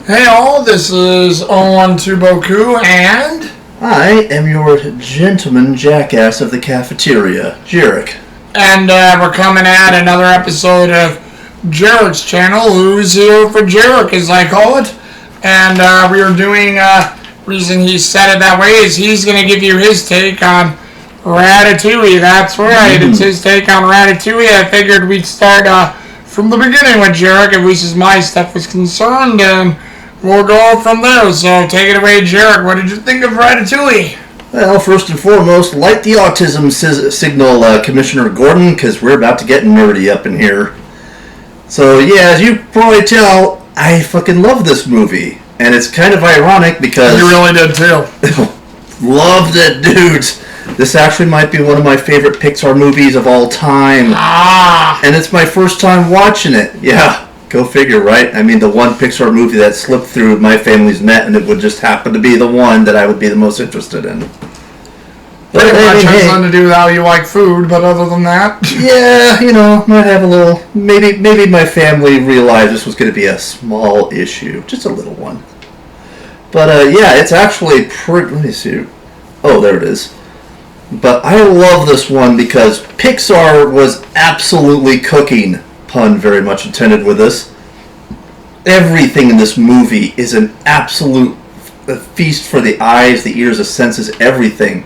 Hey all, this is Owen Tuboku and... I am your gentleman jackass of the cafeteria, Jherick. And we're coming at another episode of Jherick's channel, Who's Here for Jherick, as I call it. And we are doing, reason he said it that way is he's going to give you his take on Ratatouille. That's right, It's his take on Ratatouille. I figured we'd start from the beginning with Jherick, at least as my stuff was concerned, and we'll go from there. So take it away, Jherick. What did you think of Ratatouille? Well, first and foremost, light the autism signal, Commissioner Gordon, because we're about to get nerdy up in here. So, yeah, as you probably tell, I fucking love this movie. And it's kind of ironic because... You really did, too. Loved it, dudes. This actually might be one of my favorite Pixar movies of all time. And it's my first time watching it. Yeah, go figure, right? I mean, the one Pixar movie that slipped through my family's net, and it would just happen to be the one that I would be the most interested in. Pretty much has something to do with how you like food, but other than that... Yeah, you know, might have a little... Maybe my family realized this was going to be a small issue. Just a little one. But, yeah, it's actually pretty... Let me see. Oh, there it is. But I love this one because Pixar was absolutely cooking, pun very much intended with this. Everything in this movie is an absolute feast for the eyes, the ears, the senses, everything.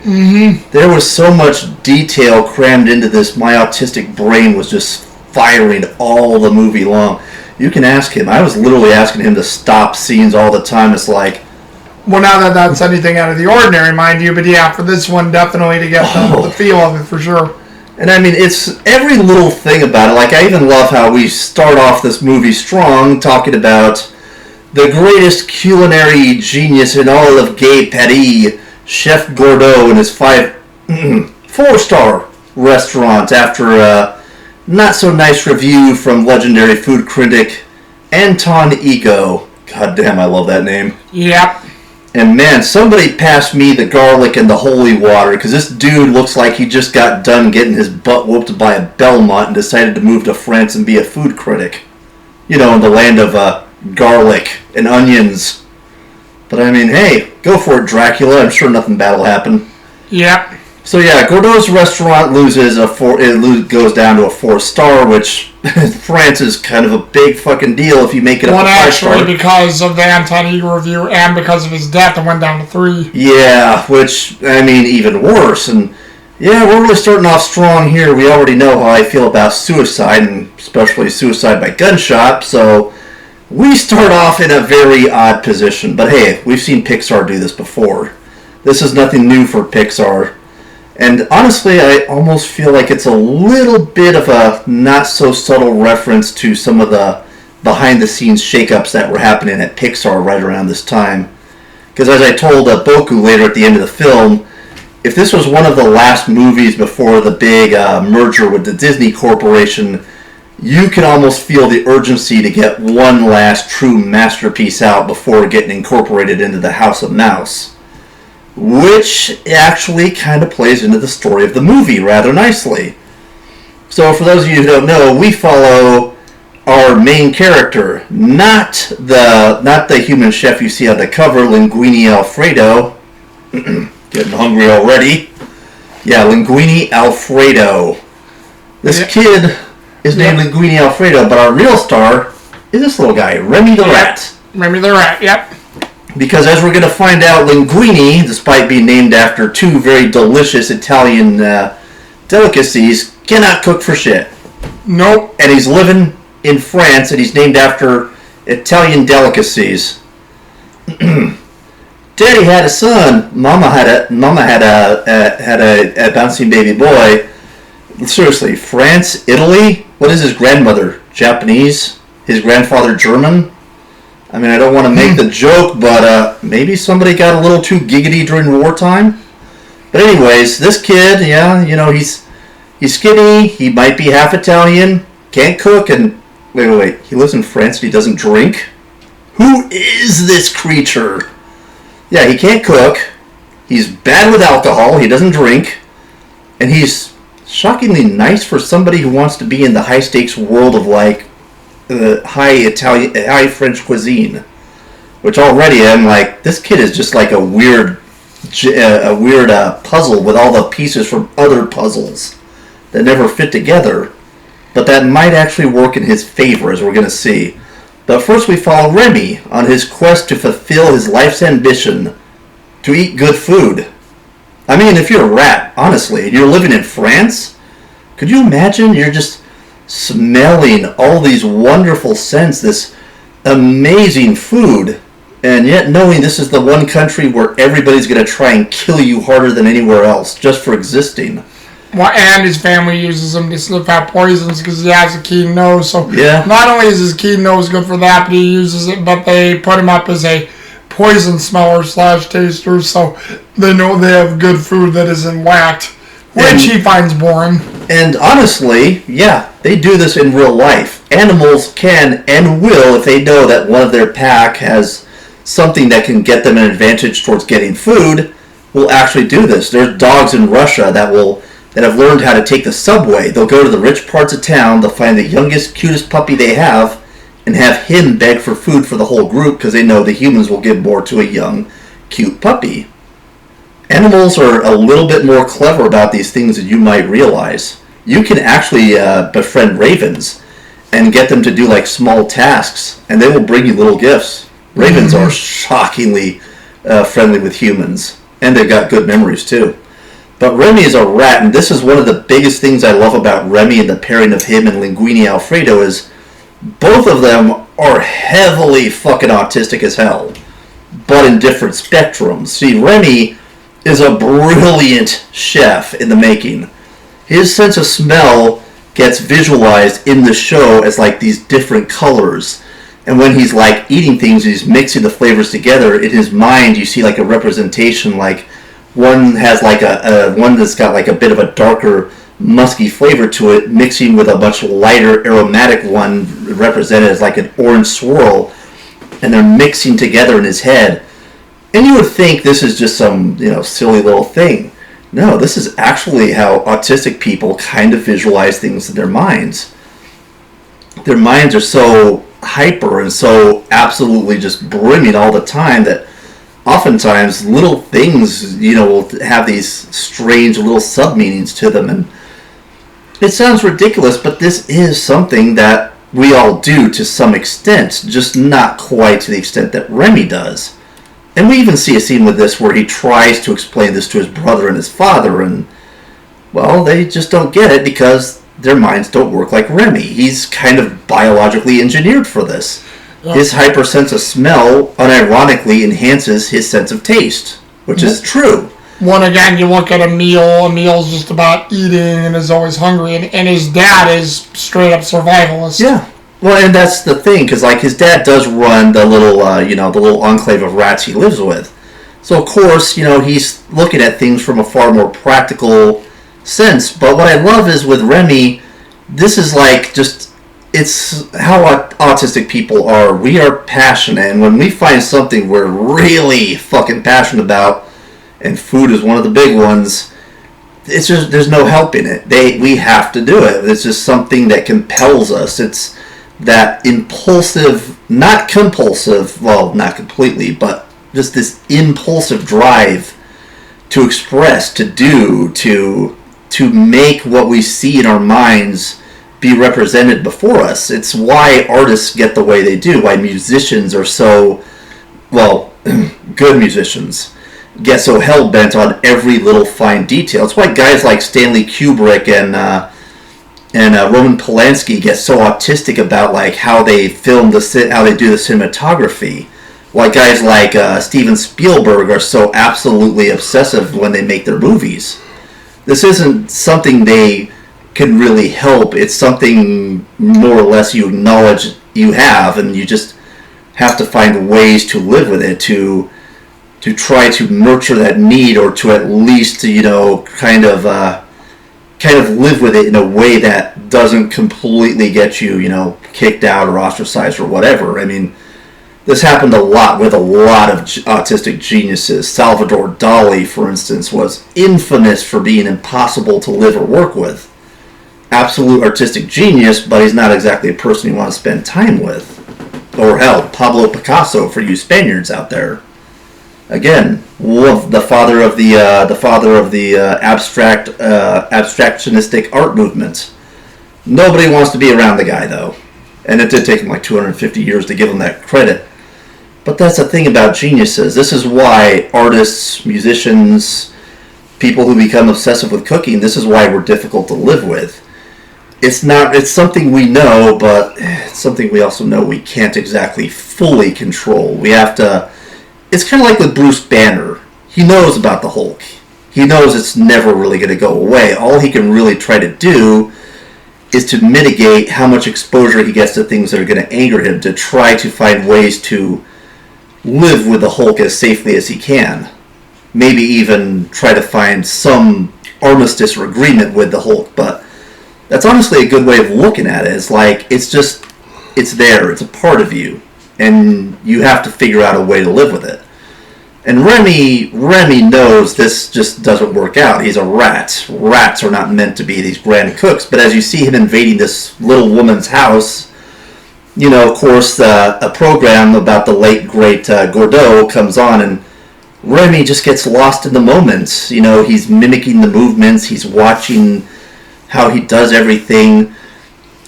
There was so much detail crammed into this. My autistic brain was just firing all the movie long. You can ask him. I was literally asking him to stop scenes all the time. It's like... Well, not that that's anything out of the ordinary, mind you, but yeah, for this one, definitely to get the feel of it, for sure. And I mean, it's every little thing about it. Like, I even love how we start off this movie strong, talking about the greatest culinary genius in all of Gay Paris, Chef Gordeau, and his 4-star restaurant after a not-so-nice review from legendary food critic Anton Ego. God damn, I love that name. Yep. And man, somebody passed me the garlic and the holy water, because this dude looks like he just got done getting his butt whooped by a Belmont and decided to move to France and be a food critic. You know, in the land of garlic and onions. But I mean, hey, go for it, Dracula. I'm sure nothing bad will happen. Yep. So yeah, Gordeau's restaurant goes down to a 4-star, which France is kind of a big fucking deal if you make it up to 5-star. Well, actually, because of the Anton-Ego review and because of his death, it went down to 3. Yeah, which, I mean, even worse. And yeah, we're really starting off strong here. We already know how I feel about suicide, and especially suicide by gunshot, so we start off in a very odd position. But hey, we've seen Pixar do this before. This is nothing new for Pixar. And honestly, I almost feel like it's a little bit of a not-so-subtle reference to some of the behind-the-scenes shakeups that were happening at Pixar right around this time. Because as I told Boku later at the end of the film, if this was one of the last movies before the big merger with the Disney Corporation, you can almost feel the urgency to get one last true masterpiece out before getting incorporated into the House of Mouse. Which actually kind of plays into the story of the movie rather nicely. So for those of you who don't know, we follow our main character, not the human chef you see on the cover, Linguini Alfredo. Getting hungry already. Yeah, Linguini Alfredo. This kid is named Linguini Alfredo, but our real star is this little guy, Remy the Rat. Remy the Rat, yep. Because as we're going to find out, Linguini, despite being named after 2 very delicious Italian delicacies, cannot cook for shit. Nope. And he's living in France, and he's named after Italian delicacies. Daddy had a son. Mama had a bouncing baby boy. Seriously, France, Italy. What is his grandmother? Japanese. His grandfather German. I mean, I don't want to make the joke, but maybe somebody got a little too giggity during wartime. But anyways, this kid, yeah, you know, he's skinny, he might be half Italian, can't cook, and... Wait, he lives in France and he doesn't drink? Who is this creature? Yeah, he can't cook, he's bad with alcohol, he doesn't drink, and he's shockingly nice for somebody who wants to be in the high-stakes world of, like, high French cuisine. which already I'm like, this kid is just like a weird puzzle with all the pieces from other puzzles that never fit together. But that might actually work in his favor, as we're going to see. But first we follow Remy on his quest to fulfill his life's ambition to eat good food. I mean, if you're a rat, honestly, and you're living in France, could you imagine you're just smelling all these wonderful scents, this amazing food, and yet knowing this is the one country where everybody's going to try and kill you harder than anywhere else just for existing. Well, and his family uses him to sniff out poisons because he has a keen nose. So not only is his keen nose good for that, but he uses it, but they put him up as a poison smeller / taster, so they know they have good food that isn't whacked, which he finds boring. And honestly, yeah, they do this in real life. Animals can and will, if they know that one of their pack has something that can get them an advantage towards getting food, will actually do this. There's dogs in Russia that have learned how to take the subway. They'll go to the rich parts of town, they'll find the youngest, cutest puppy they have, and have him beg for food for the whole group because they know the humans will give more to a young, cute puppy. Animals are a little bit more clever about these things than you might realize. You can actually befriend ravens and get them to do like small tasks, and they will bring you little gifts. Ravens are shockingly friendly with humans, and they've got good memories too. But Remy is a rat, and this is one of the biggest things I love about Remy and the pairing of him and Linguini Alfredo is both of them are heavily fucking autistic as hell, but in different spectrums. See, Remy is a brilliant chef in the making. His sense of smell gets visualized in the show as like these different colors. And when he's like eating things, he's mixing the flavors together. In his mind, you see like a representation, like one has like one that's got like a bit of a darker, musky flavor to it, mixing with a much lighter, aromatic one represented as like an orange swirl, and they're mixing together in his head. And you would think this is just some, silly little thing. No, this is actually how autistic people kind of visualize things in their minds. Their minds are so hyper and so absolutely just brimming all the time that oftentimes little things, will have these strange little sub-meanings to them. And it sounds ridiculous, but this is something that we all do to some extent, just not quite to the extent that Remy does. And we even see a scene with this where he tries to explain this to his brother and his father, and, well, they just don't get it because their minds don't work like Remy. He's kind of biologically engineered for this. Yeah. His hyper sense of smell unironically enhances his sense of taste, which is true. One, again, you look at a meal's just about eating and is always hungry, and his dad is straight up survivalist. Yeah. Well, and that's the thing, because like his dad does run the little, the little enclave of rats he lives with. So of course, he's looking at things from a far more practical sense. But what I love is with Remy, this is like it's how autistic people are. We are passionate, and when we find something we're really fucking passionate about, and food is one of the big ones, it's just there's no helping it. We have to do it. It's just something that compels us. It's that impulsive, not compulsive, well, not completely, but just this impulsive drive to express, to do, to make what we see in our minds be represented before us. It's why artists get the way they do, why musicians are so, good musicians get so hell-bent on every little fine detail. It's why guys like Stanley Kubrick and Roman Polanski get so autistic about like how they film how they do the cinematography. Why guys like Steven Spielberg are so absolutely obsessive when they make their movies. This isn't something they can really help. It's something more or less you acknowledge you have, and you just have to find ways to live with it, to try to nurture that need, or to at least kind of live with it in a way that doesn't completely get you, kicked out or ostracized or whatever. I mean, this happened a lot with a lot of autistic geniuses. Salvador Dali, for instance, was infamous for being impossible to live or work with. Absolute artistic genius, but he's not exactly a person you want to spend time with. or hell, Pablo Picasso for you Spaniards out there. Again, the father of the abstractionistic art movement. Nobody wants to be around the guy though, and it did take him like 250 years to give him that credit. But that's the thing about geniuses. This is why artists, musicians, people who become obsessive with cooking, this is why we're difficult to live with. It's something we know, but it's something we also know we can't exactly fully control. We have to, it's kind of like with Bruce Banner. He knows about the Hulk. He knows it's never really going to go away. All he can really try to do is to mitigate how much exposure he gets to things that are going to anger him, to try to find ways to live with the Hulk as safely as he can. Maybe even try to find some armistice or agreement with the Hulk, but that's honestly a good way of looking at it. It's like, it's there, it's a part of you, and you have to figure out a way to live with it. And Remy knows this just doesn't work out. He's a rat. Rats are not meant to be these grand cooks, but as you see him invading this little woman's house, of course, a program about the late, great Gordeau comes on, and Remy just gets lost in the moment. He's mimicking the movements, he's watching how he does everything,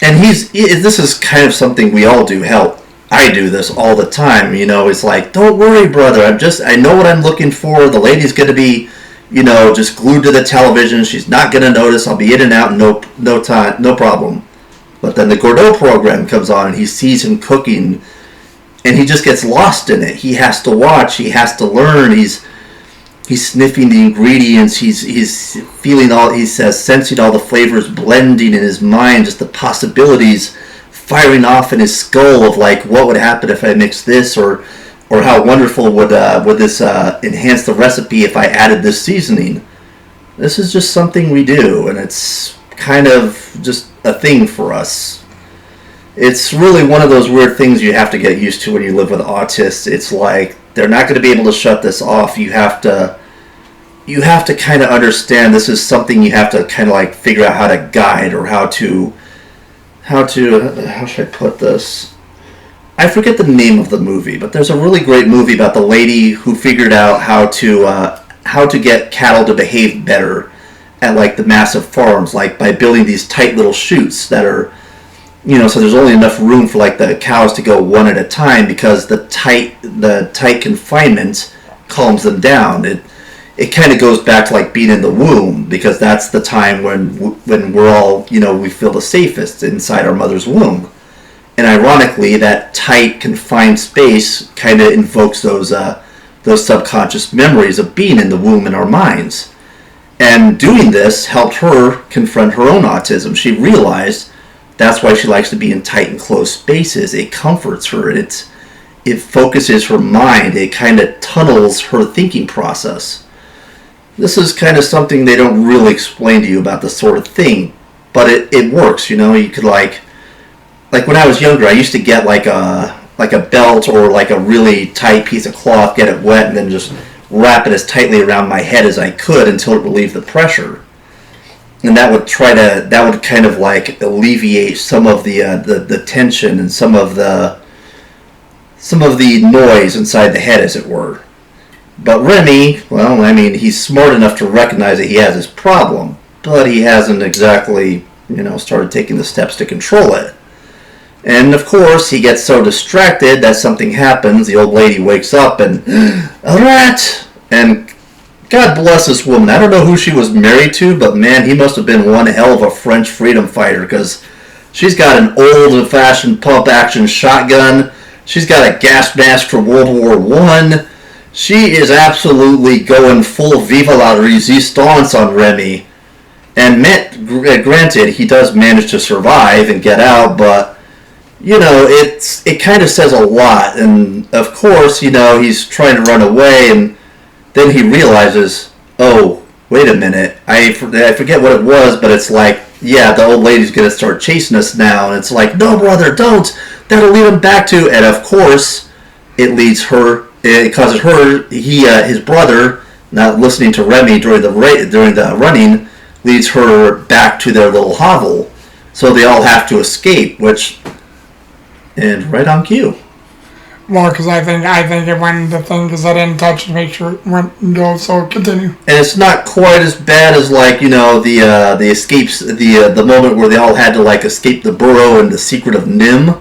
and this is kind of something we all do. Hell, I do this all the time. It's like, don't worry, brother, I know what I'm looking for. The lady's going to be, just glued to the television. She's not going to notice. I'll be in and out in no time, no problem. But then the Gordeau program comes on, and he sees him cooking, and he just gets lost in it. He has to watch. He has to learn. He's sniffing the ingredients. He's feeling sensing all the flavors blending in his mind, just the possibilities firing off in his skull of like, what would happen if I mixed this, or how wonderful would this enhance the recipe if I added this seasoning. This is just something we do, and it's kind of just a thing for us. It's really one of those weird things you have to get used to when you live with autists. It's like, they're not going to be able to shut this off. You have to kind of understand this is something you have to kind of like figure out how to guide, or how should I put this? I forget the name of the movie, but there's a really great movie about the lady who figured out how to get cattle to behave better at like the massive farms, like by building these tight little chutes that are, so there's only enough room for like the cows to go one at a time, because the tight confinement calms them down. It kind of goes back to like being in the womb, because that's the time when we're all, we feel the safest inside our mother's womb. And ironically, that tight confined space kind of invokes those subconscious memories of being in the womb in our minds. And doing this helped her confront her own autism. She realized that's why she likes to be in tight and closed spaces. It comforts her. It focuses her mind. It kind of tunnels her thinking process. This is kind of something they don't really explain to you about this sort of thing, but it works. You could like when I was younger, I used to get like a belt or like a really tight piece of cloth, get it wet, and then just wrap it as tightly around my head as I could until it relieved the pressure. And that would kind of like alleviate some of the tension and some of the noise inside the head, as it were. But Remy, well, I mean, he's smart enough to recognize that he has this problem, but he hasn't exactly, started taking the steps to control it. And of course, he gets so distracted that something happens. The old lady wakes up and, a rat! And God bless this woman. I don't know who she was married to, but man, he must have been one hell of a French freedom fighter, because she's got an old-fashioned pump-action shotgun. She's got a gas mask from World War I. She is absolutely going full Viva la Resistance on Remy. And granted, he does manage to survive and get out, but it kind of says a lot. And of course, he's trying to run away, and then he realizes, oh, wait a minute, I forget what it was, but it's like, yeah, the old lady's going to start chasing us now. And it's like, no, brother, don't. That'll lead him back to, and of course, it causes his brother, not listening to Remy during the running, leads her back to their little hovel. So they all have to escape, and right on cue. Well, because I think it went into thing because I didn't touch to make sure it went and go. So continue. And it's not quite as bad as like the escapes the moment where they all had to like escape the burrow and the secret of Nim.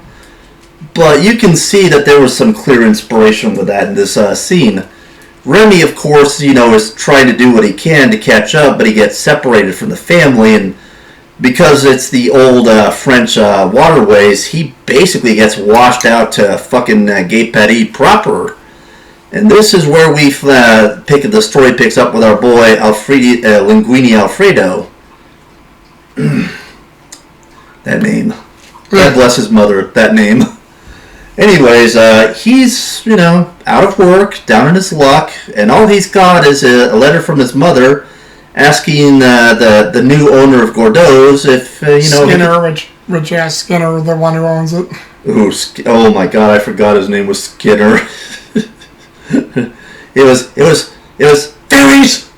But you can see that there was some clear inspiration with that in this scene. Remy, of course, is trying to do what he can to catch up, but he gets separated from the family, and because it's the old French waterways, he basically gets washed out to fucking Gay Paris proper. And this is where the story picks up with our boy Linguini Alfredo. That name. God bless his mother, that name. Anyways, he's, out of work, down in his luck, and all he's got is a letter from his mother asking the new owner of Gordeau's if, Skinner, rich ass Skinner, the one who owns it. Ooh, oh my god, I forgot his name was Skinner. It was Fairies!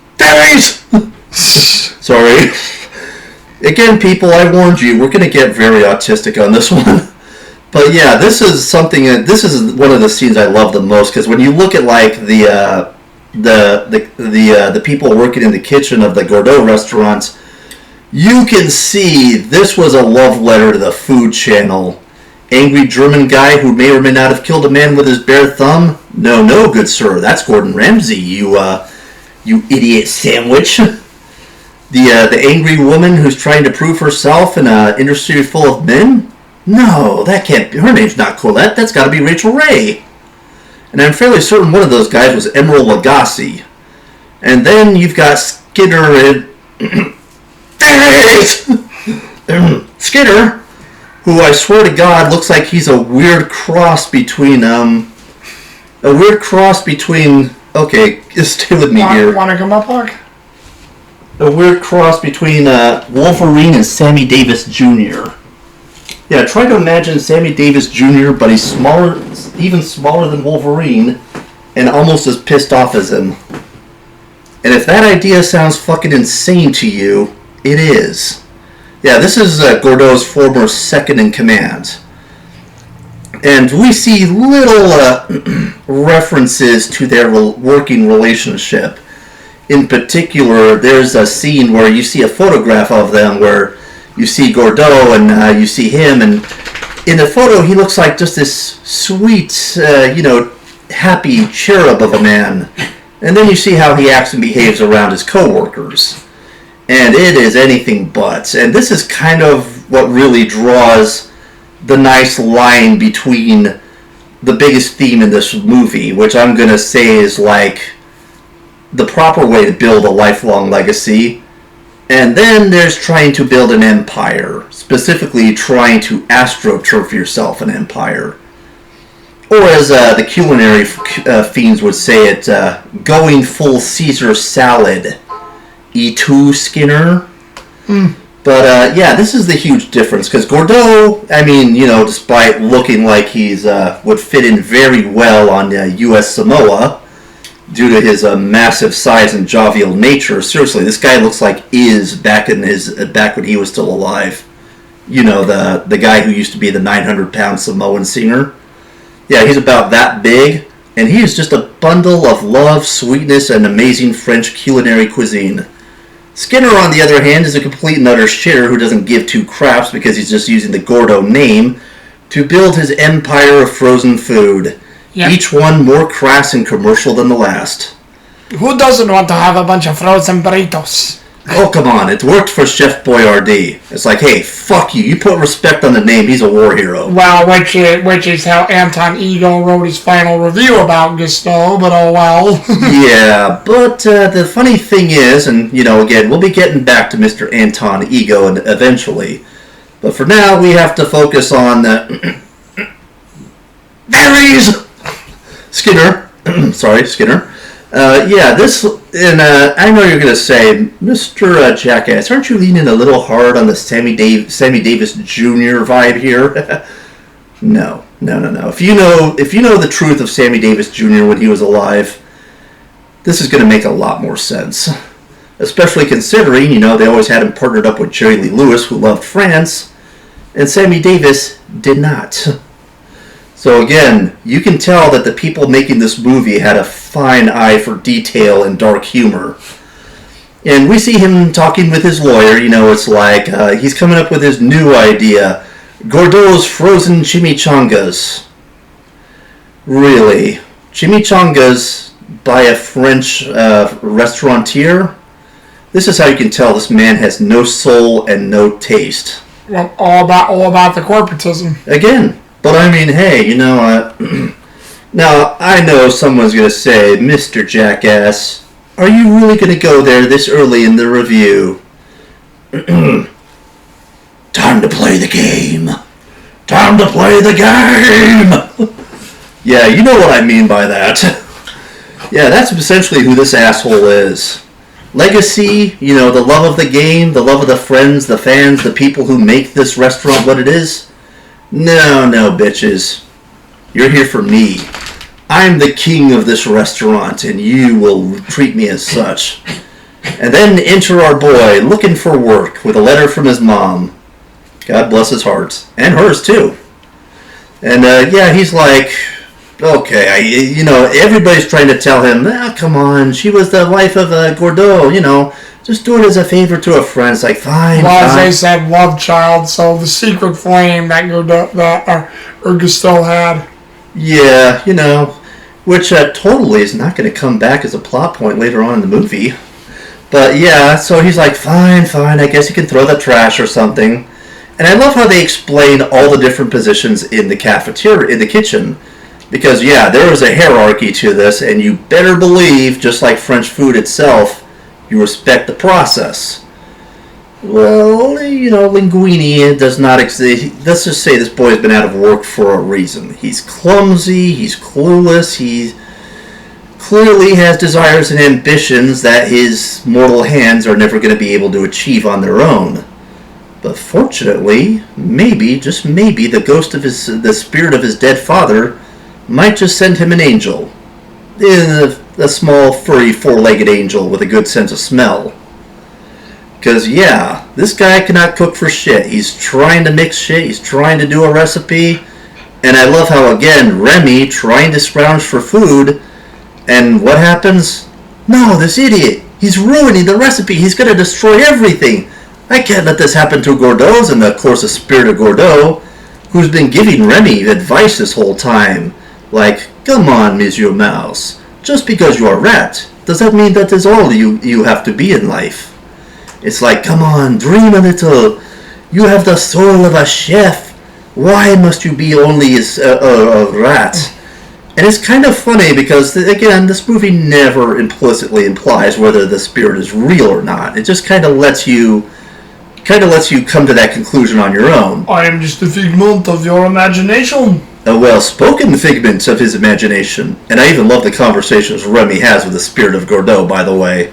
Sorry. Again, people, I warned you, we're going to get very autistic on this one. But yeah, this is one of the scenes I love the most, because when you look at like the people working in the kitchen of the Gordeau restaurants, you can see this was a love letter to the food channel. Angry German guy who may or may not have killed a man with his bare thumb? No, good sir, that's Gordon Ramsay, you idiot sandwich. The angry woman who's trying to prove herself in an industry full of men? No, that can't be. Her name's not Colette. That's got to be Rachel Ray. And I'm fairly certain one of those guys was Emerald Lagasse. And then you've got Skinner and... Skinner, who I swear to God looks like he's a weird cross between... Okay, stay with me here. Want to come up, Hawk? A weird cross between Wolverine and Sammy Davis Jr. Yeah, try to imagine Sammy Davis Jr., but he's smaller, even smaller than Wolverine, and almost as pissed off as him. And if that idea sounds fucking insane to you, it is. Yeah, this is Gordeau's former second in command. And we see little references to their working relationship. In particular, there's a scene where you see a photograph of them where you see Gordeau and you see him, and in the photo he looks like just this sweet, happy cherub of a man. And then you see how he acts and behaves around his co-workers. And it is anything but. And this is kind of what really draws the nice line between the biggest theme in this movie, which I'm going to say is like the proper way to build a lifelong legacy. And then there's trying to build an empire, specifically trying to astroturf yourself an empire. Or as the culinary fiends would say it, going full Caesar salad. E2 Skinner. But yeah, this is the huge difference, because Gordeau, despite looking like he's would fit in very well on U.S. Samoa, due to his massive size and jovial nature. Seriously, this guy looks like back when he was still alive. The guy who used to be the 900-pound Samoan singer. Yeah, he's about that big, and he is just a bundle of love, sweetness, and amazing French culinary cuisine. Skinner, on the other hand, is a complete and utter shitter who doesn't give two craps because he's just using the Gordeau name to build his empire of frozen food. Yep. Each one more crass and commercial than the last. Who doesn't want to have a bunch of frozen burritos? Oh, come on. It worked for Chef Boyardee. It's like, hey, fuck you. You put respect on the name. He's a war hero. Well, which is how Anton Ego wrote his final review about Gusteau, but oh well. Yeah, but the funny thing is, and, again, we'll be getting back to Mr. Anton Ego eventually. But for now, we have to focus on berries! Skinner. Sorry, Skinner. And I know you're going to say, Mr. Jackass, aren't you leaning a little hard on the Sammy Davis Jr. vibe here? No. If you know the truth of Sammy Davis Jr. when he was alive, this is going to make a lot more sense. Especially considering, they always had him partnered up with Jerry Lee Lewis, who loved France, and Sammy Davis did not. So again, you can tell that the people making this movie had a fine eye for detail and dark humor. And we see him talking with his lawyer. It's like he's coming up with his new idea. Gordeau's frozen chimichangas. Really? Chimichangas by a French restaurateur? This is how you can tell this man has no soul and no taste. Well, all about the corporatism. Again. But I mean, hey, now I know someone's going to say, Mr. Jackass, are you really going to go there this early in the review? Time to play the game. Time to play the game. Yeah, you know what I mean by that. Yeah, that's essentially who this asshole is. Legacy, the love of the game, the love of the friends, the fans, the people who make this restaurant what it is. No, bitches. You're here for me. I'm the king of this restaurant, and you will treat me as such. And then enter our boy, looking for work, with a letter from his mom. God bless his heart. And hers, too. And, he's like, okay, everybody's trying to tell him, come on, she was the wife of Gordeau, just do it as a favor to a friend. It's like, fine. Well, as they said, love child, so the secret flame that Gusteau had. Yeah, which totally is not going to come back as a plot point later on in the movie. But yeah, so he's like, fine, I guess you can throw the trash or something. And I love how they explain all the different positions in the cafeteria, in the kitchen. Because, yeah, there is a hierarchy to this, and you better believe, just like French food itself, you respect the process. Well, Linguini does not exist. Let's just say this boy's been out of work for a reason. He's clumsy, he's clueless, he clearly has desires and ambitions that his mortal hands are never going to be able to achieve on their own. But fortunately, maybe, just maybe, the spirit of his dead father might just send him an angel. A small, furry, four-legged angel with a good sense of smell. Because, yeah, this guy cannot cook for shit. He's trying to mix shit. He's trying to do a recipe. And I love how, again, Remy trying to scrounge for food. And what happens? No, this idiot. He's ruining the recipe. He's going to destroy everything. I can't let this happen to Gordeau's and, of course, the spirit of Gordeau, who's been giving Remy advice this whole time. Like, come on, Monsieur Mouse. Just because you're a rat, does that mean that is all you have to be in life? It's like, come on, dream a little. You have the soul of a chef. Why must you be only a rat? And it's kind of funny because, again, this movie never implicitly implies whether the spirit is real or not. It just kind of lets you come to that conclusion on your own. I am just a figment of your imagination. A well-spoken figment of his imagination. And I even love the conversations Remy has with the spirit of Gordeau, by the way.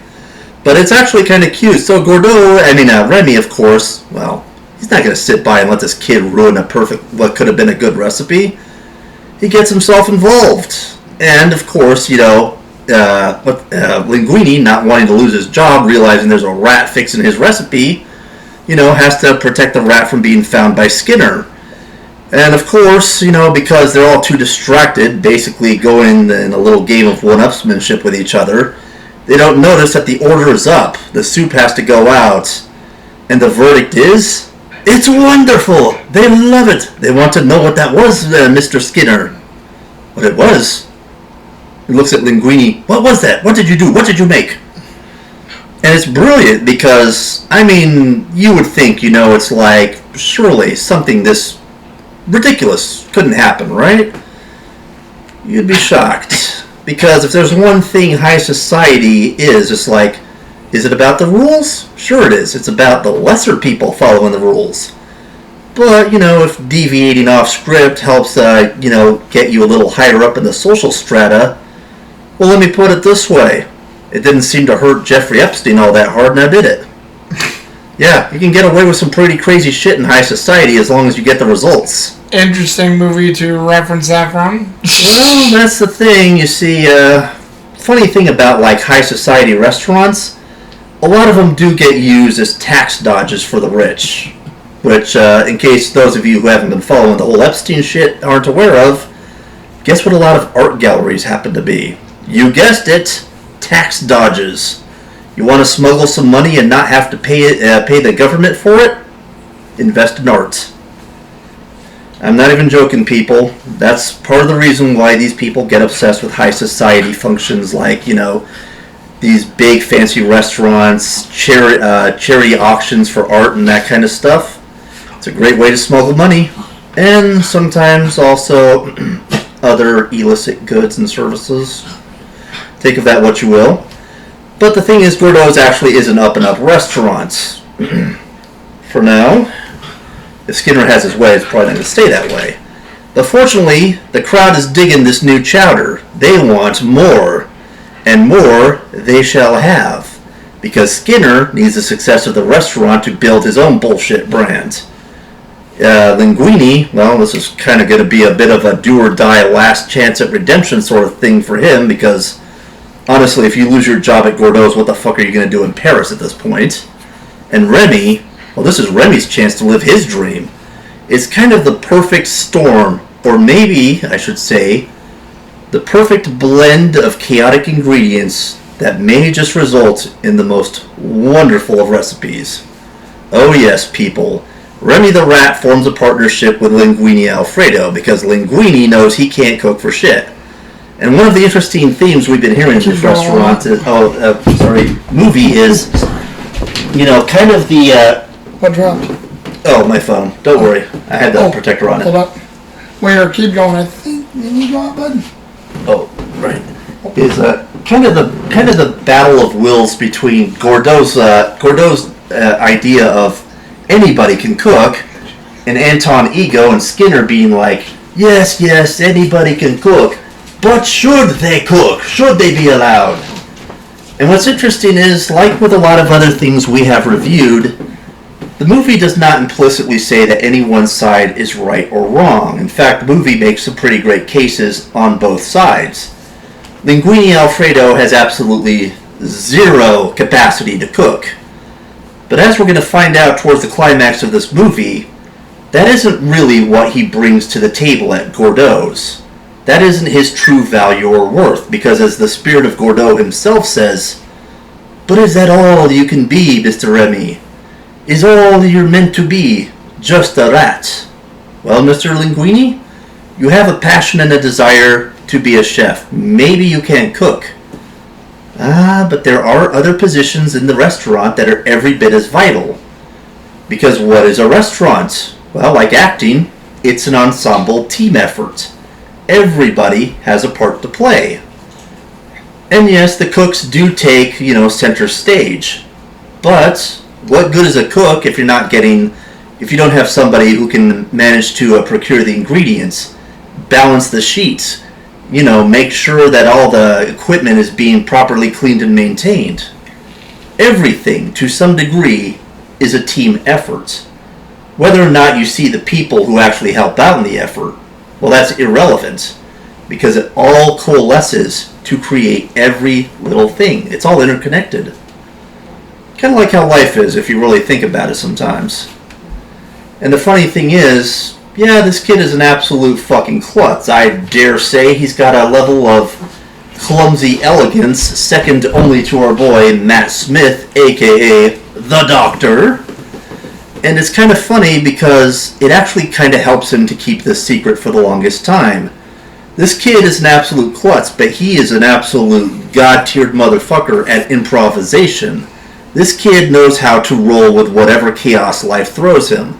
But it's actually kind of cute. So Remy, of course, well, he's not going to sit by and let this kid ruin what could have been a good recipe. He gets himself involved. And, of course, Linguini, not wanting to lose his job, realizing there's a rat fixing his recipe, has to protect the rat from being found by Skinner. And of course, because they're all too distracted, basically going in a little game of one-upsmanship with each other, they don't notice that the order is up. The soup has to go out. And the verdict is, it's wonderful! They love it! They want to know what that was, Mr. Skinner. What it was? He looks at Linguini. What was that? What did you do? What did you make? And it's brilliant because, you would think, it's like, surely something this ridiculous couldn't happen, right? You'd be shocked. Because if there's one thing high society is, it's like, is it about the rules? Sure it is. It's about the lesser people following the rules. But, if deviating off script helps, get you a little higher up in the social strata, well, let me put it this way. It didn't seem to hurt Jeffrey Epstein all that hard, now did it? Yeah, you can get away with some pretty crazy shit in high society as long as you get the results. Interesting movie to reference that from. Well, that's the thing. You see, funny thing about, high society restaurants, a lot of them do get used as tax dodges for the rich. Which, in case those of you who haven't been following the whole Epstein shit aren't aware of, Guess what a lot of art galleries happen to be? You guessed it, tax dodges. You want to smuggle some money and not have to pay the government for it? Invest in art. I'm not even joking, people. That's part of the reason why these people get obsessed with high society functions like, these big fancy restaurants, charity auctions for art and that kind of stuff. It's a great way to smuggle money. And sometimes also other illicit goods and services. Take of that what you will. But the thing is, Gordeau's actually is an up-and-up restaurant. For now. If Skinner has his way, it's probably not going to stay that way. But fortunately, the crowd is digging this new chowder. They want more. And more they shall have. Because Skinner needs the success of the restaurant to build his own bullshit brand. Linguini, well, this is kind of going to be a bit of a do-or-die last chance at redemption sort of thing for him, because honestly, if you lose your job at Gordeau's, what the fuck are you going to do in Paris at this point? And Remy, well, this is Remy's chance to live his dream. It's kind of the perfect storm, or maybe, I should say, the perfect blend of chaotic ingredients that may just result in the most wonderful of recipes. Oh yes, people. Remy the Rat forms a partnership with Linguini Alfredo because Linguini knows he can't cook for shit. And one of the interesting themes we've been hearing in this restaurant, movie is, kind of the... What dropped? Oh, my phone. Don't worry. I had the protector on it. Hold up. Wait, keep going. I think did you go out, bud? Oh, right. Is kind of the battle of wills between Gordeau's idea of anybody can cook, and Anton Ego and Skinner being like, yes, anybody can cook, but should they cook? Should they be allowed? And what's interesting is, like with a lot of other things we have reviewed, the movie does not implicitly say that any one side is right or wrong. In fact, the movie makes some pretty great cases on both sides. Linguini Alfredo has absolutely zero capacity to cook. But as we're going to find out towards the climax of this movie, that isn't really what he brings to the table at Gordeau's. That isn't his true value or worth, because as the spirit of Gordeau himself says, "But is that all you can be, Mr. Remy? Is all you're meant to be just a rat?" Well, Mr. Linguini, you have a passion and a desire to be a chef. Maybe you can't cook. But there are other positions in the restaurant that are every bit as vital. Because what is a restaurant? Well, like acting, it's an ensemble team effort. Everybody has a part to play. And yes, the cooks do take, center stage. But what good is a cook if you don't have somebody who can manage to procure the ingredients, balance the sheets, make sure that all the equipment is being properly cleaned and maintained. Everything, to some degree, is a team effort. Whether or not you see the people who actually help out in the effort, well, that's irrelevant, because it all coalesces to create every little thing. It's all interconnected. Kind of like how life is, if you really think about it sometimes. And the funny thing is, yeah, this kid is an absolute fucking klutz. I dare say he's got a level of clumsy elegance second only to our boy Matt Smith, aka the Doctor. And it's kind of funny because it actually kind of helps him to keep this secret for the longest time. This kid is an absolute klutz, but he is an absolute god-tiered motherfucker at improvisation. This kid knows how to roll with whatever chaos life throws him.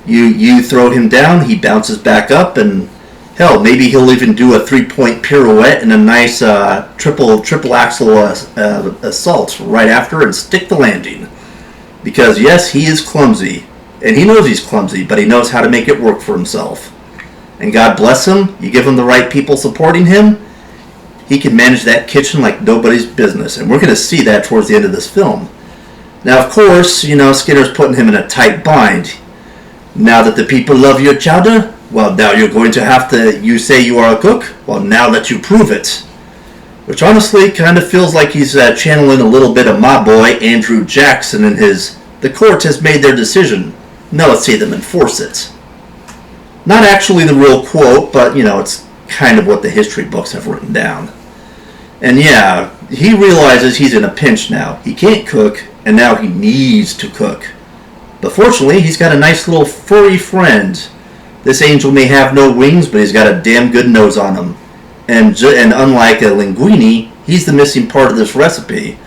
You throw him down, he bounces back up, and hell, maybe he'll even do a 3-point pirouette and a nice triple axel assault right after and stick the landing. Because yes, he is clumsy, and he knows he's clumsy, but he knows how to make it work for himself. And God bless him, you give him the right people supporting him, he can manage that kitchen like nobody's business, and we're going to see that towards the end of this film. Now, of course, Skinner's putting him in a tight bind. Now that the people love your chowder, well, now you're going to have to, you say you are a cook? Well, now let you prove it. Which honestly kind of feels like he's channeling a little bit of my boy, Andrew Jackson, in his, the court has made their decision. Now let's see them enforce it. Not actually the real quote, but, it's kind of what the history books have written down. And yeah, he realizes he's in a pinch now. He can't cook, and now he needs to cook. But fortunately, he's got a nice little furry friend. This angel may have no wings, but he's got a damn good nose on him. And unlike a linguine, he's the missing part of this recipe.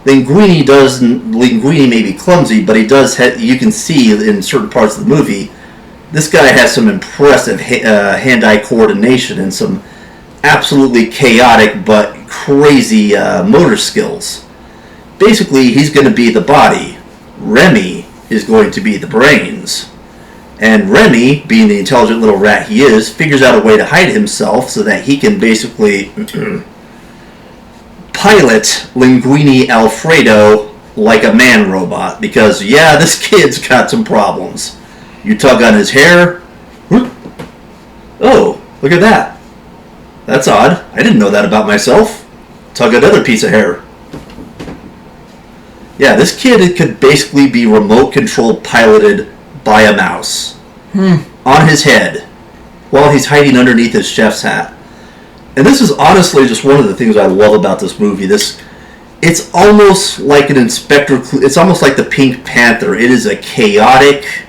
Linguine may be clumsy, but he does. You can see in certain parts of the movie, this guy has some impressive hand-eye coordination and some absolutely chaotic but crazy motor skills. Basically, he's going to be the body. Remy is going to be the brains. And Remy, being the intelligent little rat he is, figures out a way to hide himself so that he can basically pilot Linguini Alfredo like a man robot. Because, yeah, this kid's got some problems. You tug on his hair. Oh, look at that. That's odd. I didn't know that about myself. Tug another piece of hair. Yeah, this kid could basically be remote control piloted by a mouse on his head while he's hiding underneath his chef's hat. And this is honestly just one of the things I love about this movie. It's almost like an it's almost like the Pink Panther. It is a chaotic,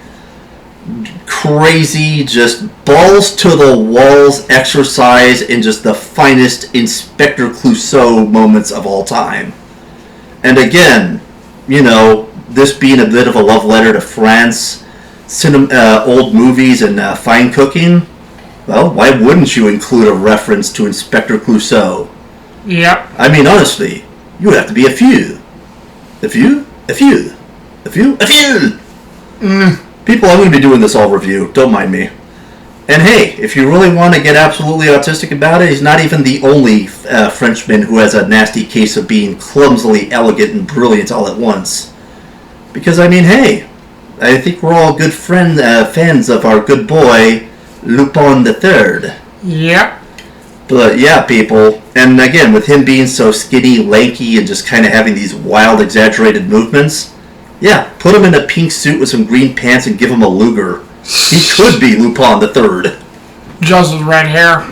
crazy, just balls to the walls exercise in just the finest Inspector Clouseau moments of all time. And again, this being a bit of a love letter to France, old movies, and fine cooking, well, why wouldn't you include a reference to Inspector Clouseau? Yep. I mean, honestly, you would have to be a few. A few? A few? A few? A few! People, I'm going to be doing this all review. Don't mind me. And hey, if you really want to get absolutely autistic about it, he's not even the only Frenchman who has a nasty case of being clumsily elegant and brilliant all at once. Because, I mean, hey, I think we're all good fans of our good boy, Lupin III. Yep. But yeah, people, and again, with him being so skinny, lanky, and just kind of having these wild, exaggerated movements, yeah, put him in a pink suit with some green pants and give him a Luger. He could be Lupin III. Just with red hair.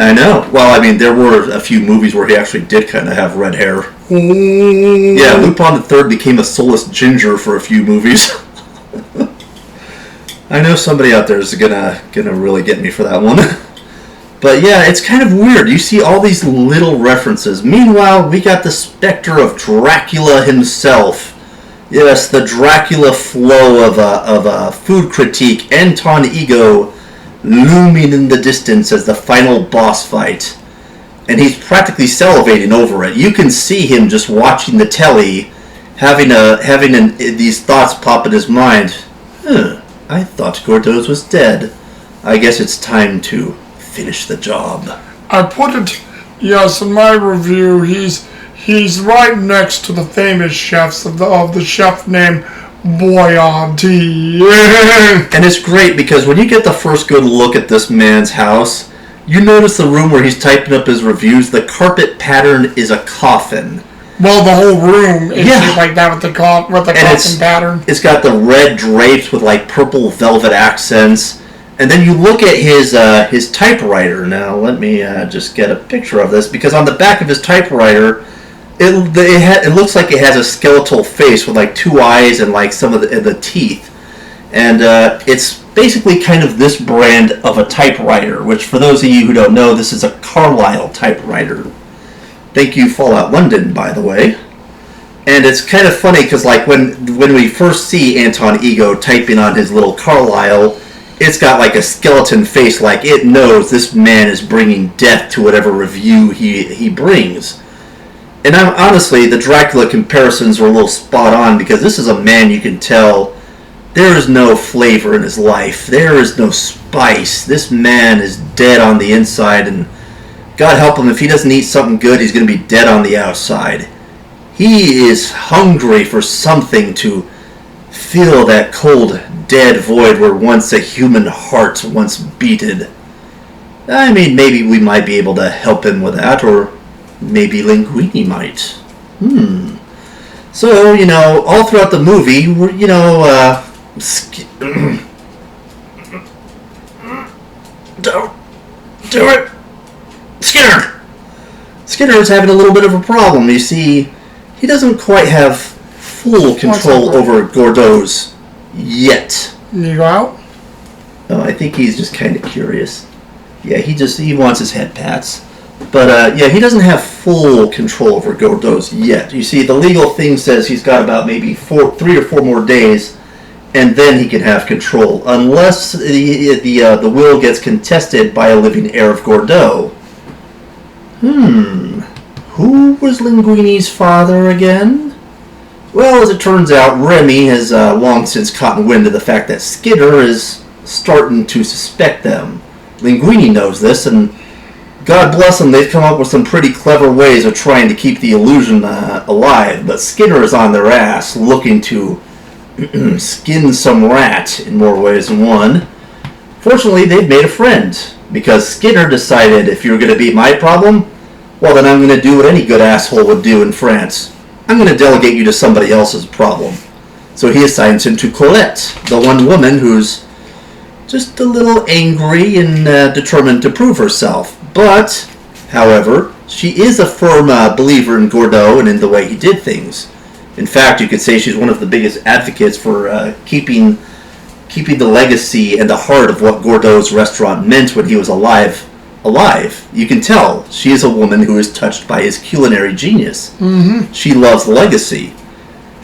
I know. Well, I mean, there were a few movies where he actually did kind of have red hair. Ooh. Yeah, Lupin III became a soulless ginger for a few movies. I know somebody out there is gonna really get me for that one. But yeah, it's kind of weird. You see all these little references. Meanwhile, we got the specter of Dracula himself. Yes, the Dracula flow of a food critique, Anton Ego, looming in the distance as the final boss fight. And he's practically salivating over it. You can see him just watching the telly, having these thoughts pop in his mind. I thought Gordoz was dead. I guess it's time to finish the job. I put it, yes, in my review, he's right next to the famous chefs of the chef named Boyardee. And it's great because when you get the first good look at this man's house, you notice the room where he's typing up his reviews, the carpet pattern is a coffin. Well, the whole room is like that with the coffin pattern. It's got the red drapes with like purple velvet accents. And then you look at his typewriter. Now, let me just get a picture of this, because on the back of his typewriter, it looks like it has a skeletal face with like two eyes and like some of the teeth. And it's basically kind of this brand of a typewriter, which for those of you who don't know, this is a Carlisle typewriter. Thank you, Fallout London, by the way. And it's kind of funny because like when we first see Anton Ego typing on his little Carlisle, it's got like a skeleton face, like it knows this man is bringing death to whatever review he brings. And honestly, the Dracula comparisons are a little spot on, because this is a man you can tell there is no flavor in his life. There is no spice. This man is dead on the inside, and God help him, if he doesn't eat something good, he's going to be dead on the outside. He is hungry for something to fill that cold, dead void where once a human heart once beated. I mean, maybe we might be able to help him with that, or maybe Linguini might. So, all throughout the movie, we're, Do it! Skinner! Skinner is having a little bit of a problem. You see, he doesn't quite have full control over Gordeau's yet. You go out? Oh, I think he's just kind of curious. Yeah, he wants his head pats. But, yeah, he doesn't have full control over Gordeau's yet. You see, the legal thing says he's got about maybe 3 or 4 more days, and then he can have control, unless the will gets contested by a living heir of Gordeau. Who was Linguini's father again? Well, as it turns out, Remy has long since caught wind of the fact that Skinner is starting to suspect them. Linguini knows this, and God bless them, they've come up with some pretty clever ways of trying to keep the illusion alive, but Skinner is on their ass, looking to skin some rat in more ways than one. Fortunately, they've made a friend, because Skinner decided, if you're going to be my problem, well, then I'm going to do what any good asshole would do in France. I'm going to delegate you to somebody else's problem. So he assigns him to Colette, the one woman who's just a little angry and determined to prove herself. But, however, she is a firm believer in Gordeau and in the way he did things. In fact, you could say she's one of the biggest advocates for keeping the legacy and the heart of what Gordeau's restaurant meant when he was alive. You can tell she is a woman who is touched by his culinary genius. Mm-hmm. She loves legacy.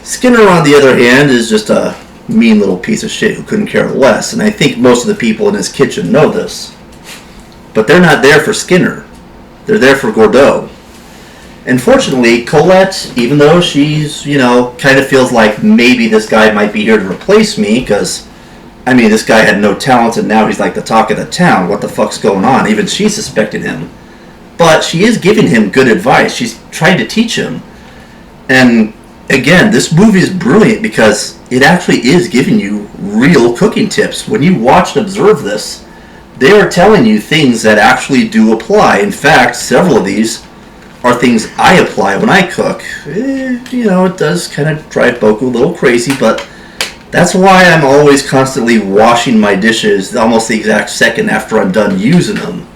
Skinner, on the other hand, is just a mean little piece of shit who couldn't care less, and I think most of the people in his kitchen know this. But they're not there for Skinner. They're there for Gordeau. And fortunately, Colette, even though she's, kind of feels like maybe this guy might be here to replace me, because, this guy had no talent and now he's like the talk of the town. What the fuck's going on? Even she suspected him. But she is giving him good advice. She's trying to teach him. And again, this movie is brilliant because it actually is giving you real cooking tips. When you watch and observe this, they are telling you things that actually do apply. In fact, several of these are things I apply when I cook. It does kind of drive Boku a little crazy, but that's why I'm always constantly washing my dishes almost the exact second after I'm done using them.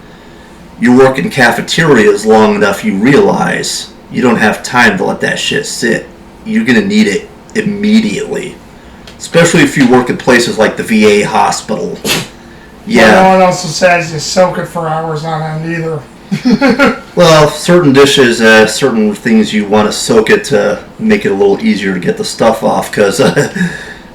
You work in cafeterias long enough, you realize you don't have time to let that shit sit. You're going to need it immediately. Especially if you work in places like the VA hospital. Yeah. No one else says you soak it for hours on end either. Well, certain dishes, certain things you want to soak it to make it a little easier to get the stuff off, because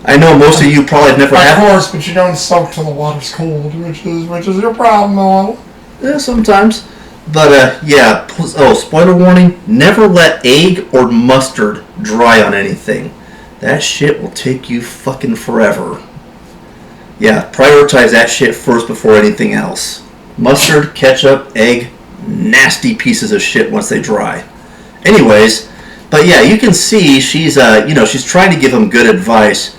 I know most of you probably have never had... Of course, but you don't soak till the water's cold, which is your problem, though. Yeah, sometimes. But, yeah, spoiler warning, never let egg or mustard dry on anything. That shit will take you fucking forever. Yeah, prioritize that shit first before anything else. Mustard, ketchup, egg, nasty pieces of shit once they dry. Anyways, but yeah, you can see she's trying to give him good advice.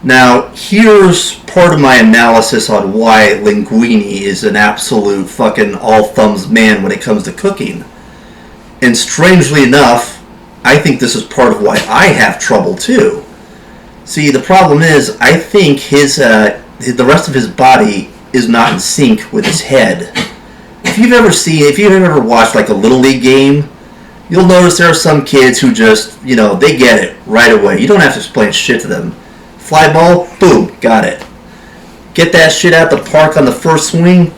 Now, here's part of my analysis on why Linguini is an absolute fucking all-thumbs man when it comes to cooking. And strangely enough, I think this is part of why I have trouble too. See, the problem is, I think the rest of his body is not in sync with his head. If you've ever watched like a Little League game, you'll notice there are some kids who just, they get it right away. You don't have to explain shit to them. Fly ball, boom, got it. Get that shit out the park on the first swing,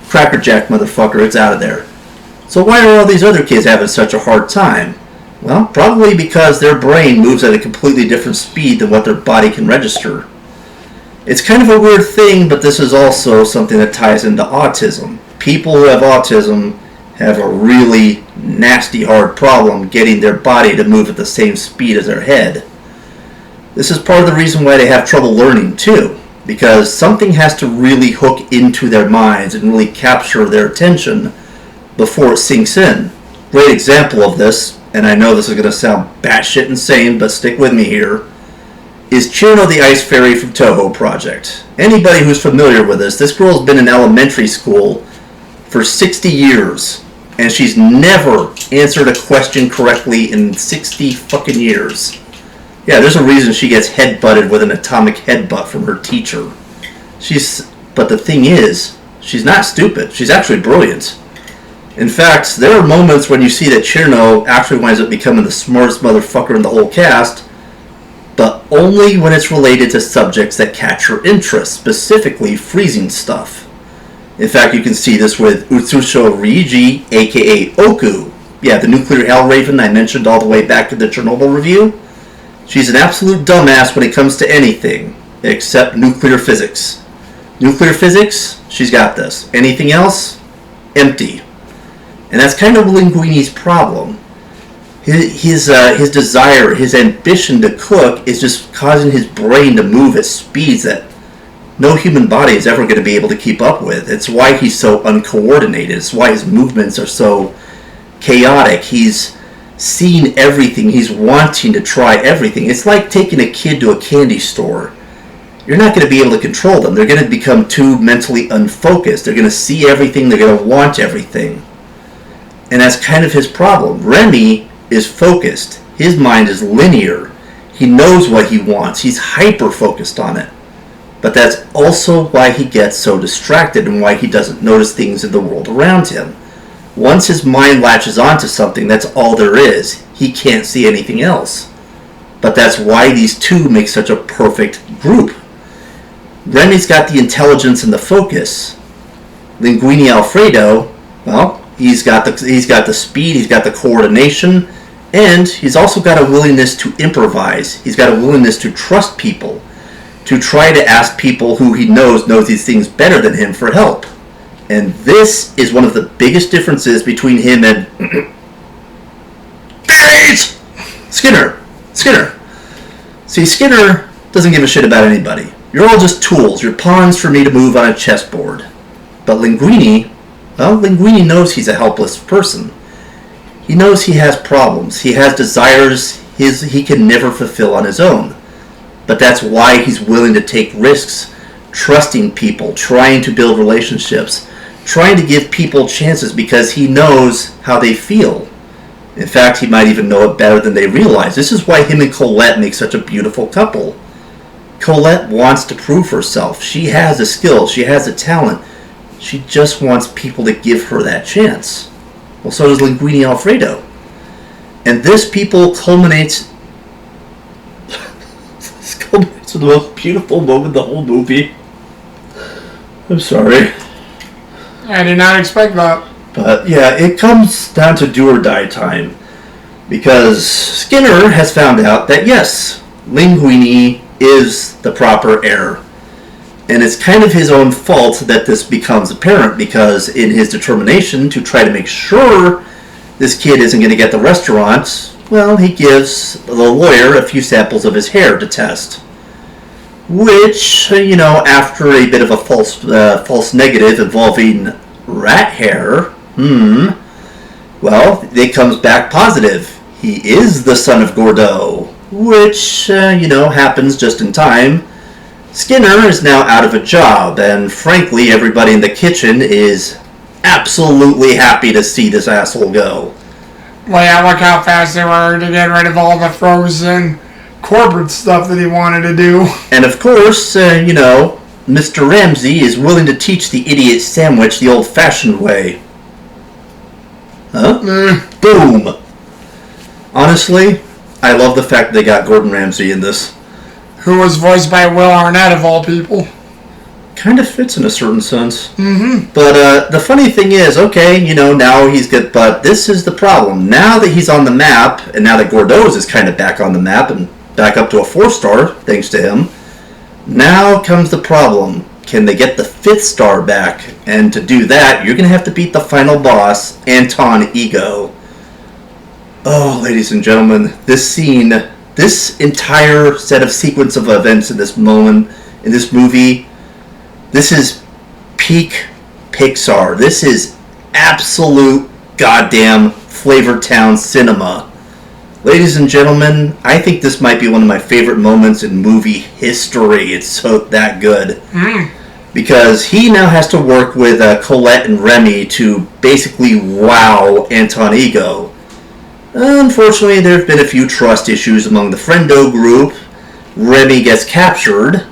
crackerjack, motherfucker, it's out of there. So why are all these other kids having such a hard time? Well, probably because their brain moves at a completely different speed than what their body can register. It's kind of a weird thing, but this is also something that ties into autism. People who have autism have a really nasty hard problem getting their body to move at the same speed as their head. This is part of the reason why they have trouble learning too, because something has to really hook into their minds and really capture their attention before it sinks in. Great example of this, and I know this is going to sound batshit insane, but stick with me here, is Chino the Ice Fairy from Toho Project. Anybody who's familiar with this girl's been in elementary school for 60 years, and she's never answered a question correctly in 60 fucking years. Yeah, there's a reason she gets headbutted with an atomic headbutt from her teacher. But the thing is, she's not stupid. She's actually brilliant. In fact, there are moments when you see that Cherno actually winds up becoming the smartest motherfucker in the whole cast, but only when it's related to subjects that catch her interest, specifically freezing stuff. In fact, you can see this with Utsusho Ryuji, aka Oku. Yeah, the nuclear hell raven I mentioned all the way back in the Chernobyl review. She's an absolute dumbass when it comes to anything, except nuclear physics. Nuclear physics, she's got this. Anything else? Empty. And that's kind of Linguini's problem. His desire, his ambition to cook is just causing his brain to move at speeds that no human body is ever going to be able to keep up with. It's why he's so uncoordinated. It's why his movements are so chaotic. He's seeing everything. He's wanting to try everything. It's like taking a kid to a candy store. You're not going to be able to control them. They're going to become too mentally unfocused. They're going to see everything. They're going to want everything. And that's kind of his problem. Remy is focused. His mind is linear. He knows what he wants. He's hyper-focused on it. But that's also why he gets so distracted and why he doesn't notice things in the world around him. Once his mind latches onto something, that's all there is. He can't see anything else. But that's why these two make such a perfect group. Remy's got the intelligence and the focus. Linguini Alfredo, well, he's got the speed, he's got the coordination, and he's also got a willingness to improvise. He's got a willingness to trust people, to try to ask people who he knows these things better than him for help. And this is one of the biggest differences between him and Skinner. See, Skinner doesn't give a shit about anybody. You're all just tools. You're pawns for me to move on a chessboard. But Linguini, well, Linguini knows he's a helpless person. He knows he has problems. He has desires he can never fulfill on his own. But that's why he's willing to take risks, trusting people, trying to build relationships, trying to give people chances because he knows how they feel. In fact, he might even know it better than they realize. This is why him and Colette make such a beautiful couple. Colette wants to prove herself. She has the skill. She has the talent. She just wants people to give her that chance. Well, so does Linguini Alfredo. And this culminates with the most beautiful moment in the whole movie. I'm sorry. I did not expect that. But yeah, it comes down to do or die time. Because Skinner has found out that yes, Linguini is the proper heir. And it's kind of his own fault that this becomes apparent, because in his determination to try to make sure this kid isn't going to get the restaurant, well, he gives the lawyer a few samples of his hair to test. Which, after a bit of a false negative involving rat hair, well, it comes back positive. He is the son of Gordeau, which, happens just in time. Skinner is now out of a job, and frankly, everybody in the kitchen is absolutely happy to see this asshole go. Well, yeah, look how fast they were to get rid of all the frozen corporate stuff that he wanted to do. And of course, Mr. Ramsey is willing to teach the idiot sandwich the old-fashioned way. Huh? Boom! Honestly, I love the fact that they got Gordon Ramsay in this. Who was voiced by Will Arnett, of all people. Kind of fits in a certain sense. Mm-hmm. But the funny thing is, okay, now he's good, but this is the problem. Now that he's on the map, and now that Gordeau's is kind of back on the map, and back up to a 4-star, thanks to him, now comes the problem. Can they get the 5th star back? And to do that, you're going to have to beat the final boss, Anton Ego. Oh, ladies and gentlemen, this scene, this entire set of sequence of events in this moment, in this movie, this is peak Pixar. This is absolute goddamn Flavor Town cinema. Ladies and gentlemen, I think this might be one of my favorite moments in movie history. It's so that good. Because he now has to work with Colette and Remy to basically wow Anton Ego. Unfortunately, there have been a few trust issues among the friendo group. Remy gets captured,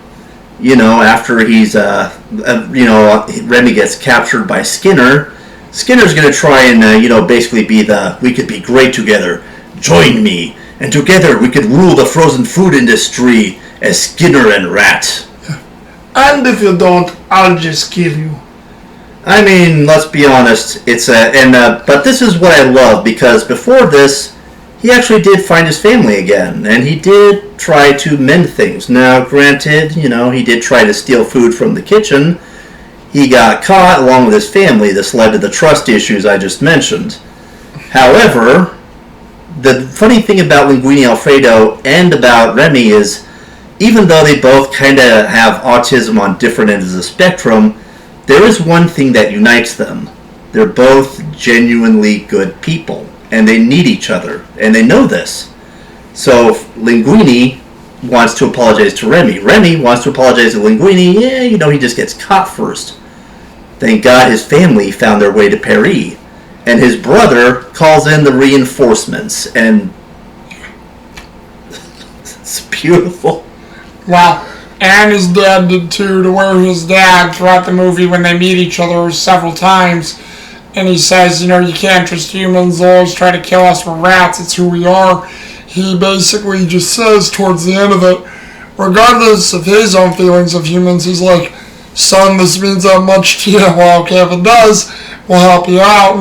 after he's, Remy gets captured by Skinner, Skinner's going to try and, basically be we could be great together. Join me, and together we could rule the frozen food industry as Skinner and Rat. And if you don't, I'll just kill you. I mean, let's be honest. But this is what I love, because before this, he actually did find his family again, and he did try to mend things. Now, granted, he did try to steal food from the kitchen. He got caught along with his family. This led to the trust issues I just mentioned. However, the funny thing about Linguini Alfredo and about Remy is, even though they both kind of have autism on different ends of the spectrum, there is one thing that unites them. They're both genuinely good people, and they need each other, and they know this. So Linguini wants to apologize to Remy. Remy wants to apologize to Linguini. He just gets caught first. Thank God his family found their way to Paris, and his brother calls in the reinforcements, and it's beautiful. Wow. And his dad did too, to where his dad, throughout the movie, when they meet each other several times, and he says, you can't trust humans, they'll always try to kill us, we're rats, it's who we are. He basically just says towards the end of it, regardless of his own feelings of humans, he's like, son, this means that much to you. Well, okay, if it does, we'll help you out.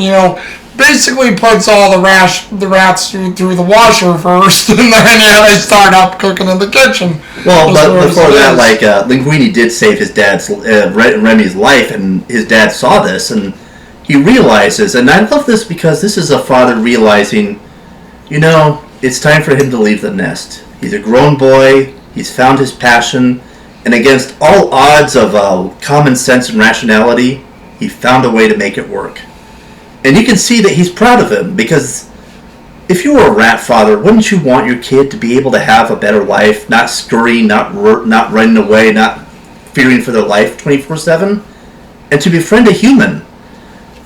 Basically puts all the rats through the washer first, and then they start up cooking in the kitchen. Well, but before that, Linguini did save his dad's Remy's life, and his dad saw this, and he realizes, and I love this because this is a father realizing, it's time for him to leave the nest. He's a grown boy. He's found his passion, and against all odds of common sense and rationality, he found a way to make it work. And you can see that he's proud of him, because if you were a rat father, wouldn't you want your kid to be able to have a better life, not scurrying, not running away, not fearing for their life 24/7, and to befriend a human?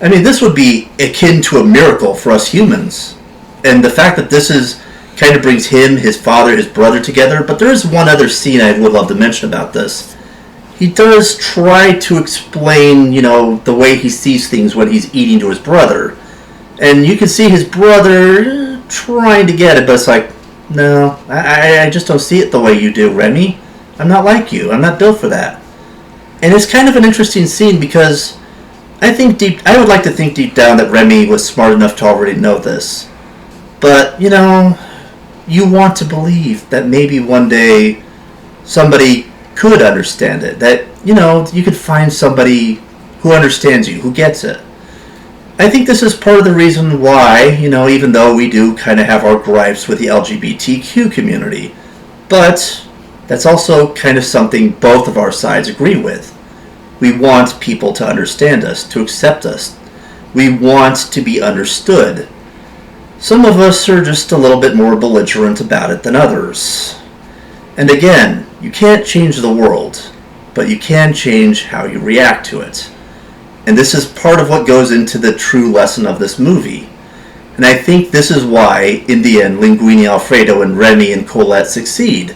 I mean, this would be akin to a miracle for us humans. And the fact that this kind of brings him, his father, his brother together. But there is one other scene I would love to mention about this. He does try to explain, the way he sees things when he's eating to his brother. And you can see his brother trying to get it, but it's like, no, I just don't see it the way you do, Remy. I'm not like you. I'm not built for that. And it's kind of an interesting scene, because I would like to think deep down that Remy was smart enough to already know this. But, you want to believe that maybe one day somebody could understand it. That, you could find somebody who understands you, who gets it. I think this is part of the reason why, even though we do kind of have our gripes with the LGBTQ community, but that's also kind of something both of our sides agree with. We want people to understand us, to accept us. We want to be understood. Some of us are just a little bit more belligerent about it than others. And again, you can't change the world, but you can change how you react to it. And this is part of what goes into the true lesson of this movie. And I think this is why, in the end, Linguini Alfredo and Remy and Colette succeed.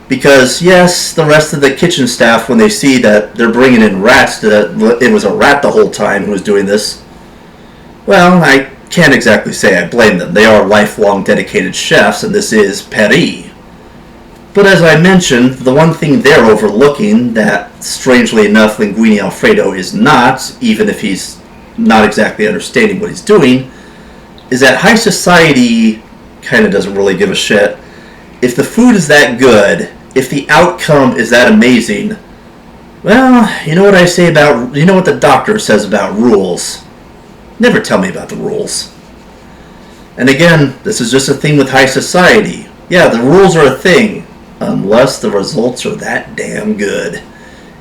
Because, yes, the rest of the kitchen staff, when they see that they're bringing in rats, that it was a rat the whole time who was doing this, well, I can't exactly say I blame them. They are lifelong dedicated chefs, and this is Paris. But as I mentioned, the one thing they're overlooking that, strangely enough, Linguini Alfredo is not, even if he's not exactly understanding what he's doing, is that high society kind of doesn't really give a shit. If the food is that good, if the outcome is that amazing, well, you know what the doctor says about rules. Never tell me about the rules. And again, this is just a thing with high society. Yeah, the rules are a thing, unless the results are that damn good.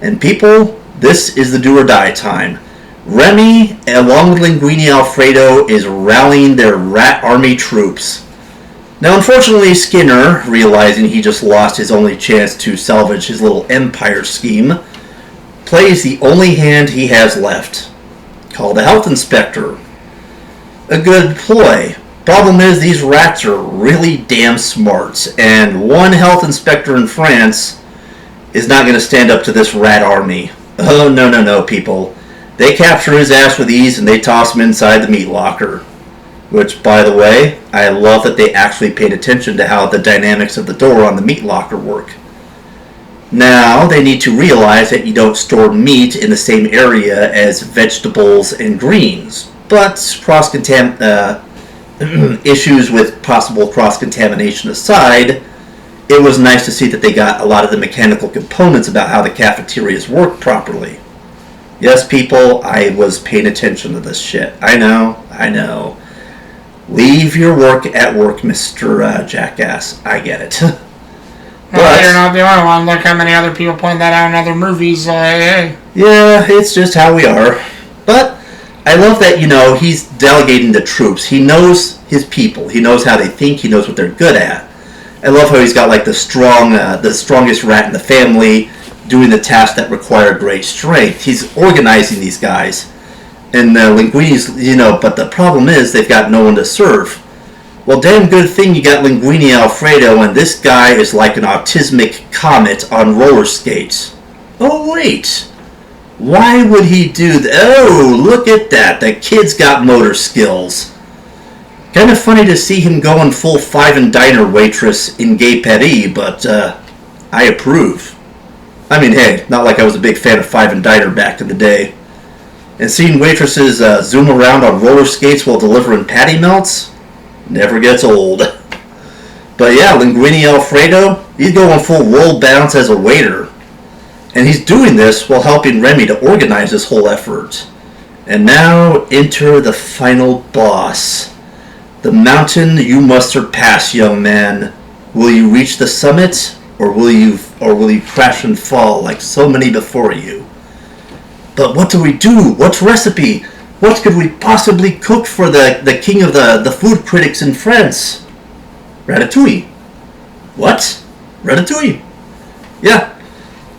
And people, this is the do or die time. Remy, along with Linguini Alfredo, is rallying their rat army troops. Now, unfortunately, Skinner, realizing he just lost his only chance to salvage his little empire scheme, plays the only hand he has left. Call the health inspector. A good ploy. Problem is, these rats are really damn smart, and one health inspector in France is not going to stand up to this rat army. Oh, no, people. They capture his ass with ease and they toss him inside the meat locker. Which, by the way, I love that they actually paid attention to how the dynamics of the door on the meat locker work. Now, they need to realize that you don't store meat in the same area as vegetables and greens. But issues with possible cross-contamination aside, it was nice to see that they got a lot of the mechanical components about how the cafeterias work properly. Yes, people, I was paying attention to this shit. I know. Leave your work at work, Mr. Jackass. I get it. Well, you're not the only one. Look how many other people point that out in other movies. Hey. Yeah, it's just how we are. But I love that, he's delegating the troops. He knows his people. He knows how they think. He knows what they're good at. I love how he's got like the strongest rat in the family doing the tasks that require great strength. He's organizing these guys. And Linguini's, but the problem is they've got no one to serve. Well, damn good thing you got Linguini Alfredo, and this guy is like an autismic comet on roller skates. Oh, wait. Why would he do that? Oh, look at that. The kid's got motor skills. Kind of funny to see him going full Five and Diner waitress in Gay Paris, but I approve. I mean, hey, not like I was a big fan of Five and Diner back in the day. And seeing waitresses zoom around on roller skates while delivering patty melts never gets old. But yeah, Linguini Alfredo, he's going full roll bounce as a waiter. And he's doing this while helping Remy to organize this whole effort. And now enter the final boss. The mountain you must surpass, young man. Will you reach the summit, or will you crash and fall like so many before you? But what do we do? What recipe? What could we possibly cook for the king of the food critics in France? Ratatouille. What? Ratatouille. Yeah.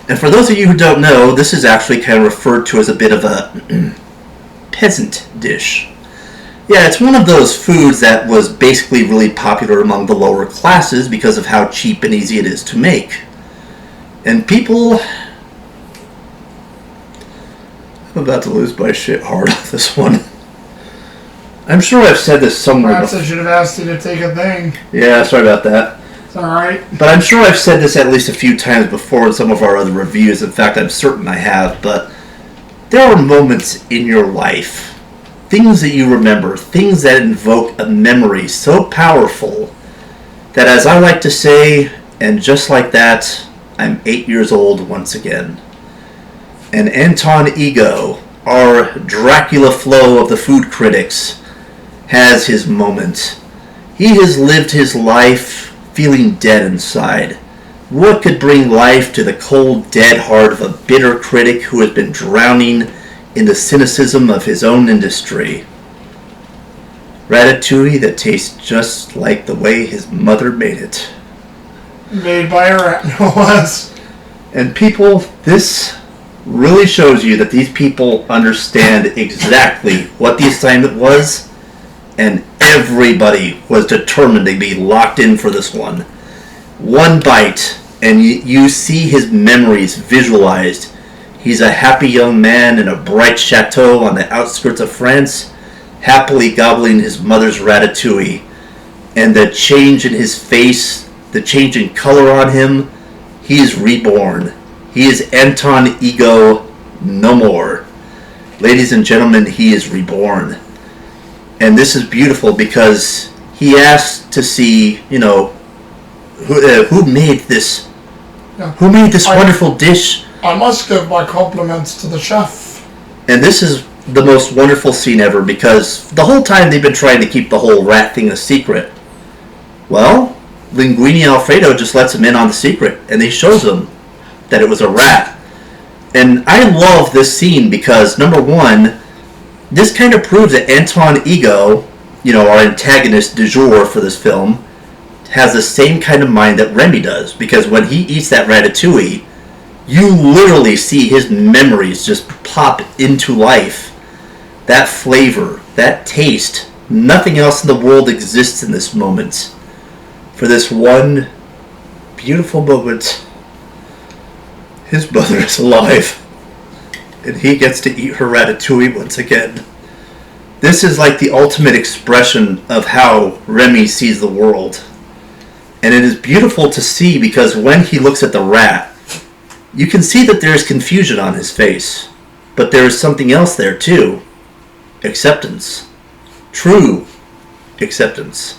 And for those of you who don't know, this is actually kind of referred to as a bit of a peasant dish. Yeah, it's one of those foods that was basically really popular among the lower classes because of how cheap and easy it is to make. And people... I'm about to lose my shit hard on this one. I'm sure I've said this somewhere Perhaps I should have asked you to take a thing. Yeah, sorry about that. It's alright. But I'm sure I've said this at least a few times before in some of our other reviews. In fact, I'm certain I have. But there are moments in your life, things that you remember, things that invoke a memory so powerful that, as I like to say, and just like that, I'm 8 years old once again. And Anton Ego, our Dracula Flo of the food critics, has his moment. He has lived his life feeling dead inside. What could bring life to the cold, dead heart of a bitter critic who has been drowning in the cynicism of his own industry? Ratatouille that tastes just like the way his mother made it. Made by a rat, no less. And people, this really shows you that these people understand exactly what the assignment was, and everybody was determined to be locked in for this one. One bite, and you see his memories visualized. He's a happy young man in a bright chateau on the outskirts of France, happily gobbling his mother's ratatouille. And the change in his face, the change in color on him, he is reborn. He is Anton Ego no more. Ladies and gentlemen, he is reborn. And this is beautiful because he asked to see, who made this? Yeah. Who made this wonderful dish? I must give my compliments to the chef. And this is the most wonderful scene ever because the whole time they've been trying to keep the whole rat thing a secret. Well, Linguini Alfredo just lets him in on the secret, and he shows him that it was a rat. And I love this scene because, number one, this kind of proves that Anton Ego, our antagonist du jour for this film, has the same kind of mind that Remy does. Because when he eats that ratatouille, you literally see his memories just pop into life. That flavor, that taste, nothing else in the world exists in this moment. For this one beautiful moment. his mother is alive. And he gets to eat her ratatouille once again. This is like the ultimate expression of how Remy sees the world. And it is beautiful to see because when he looks at the rat, you can see that there is confusion on his face. But there is something else there too. Acceptance. True acceptance.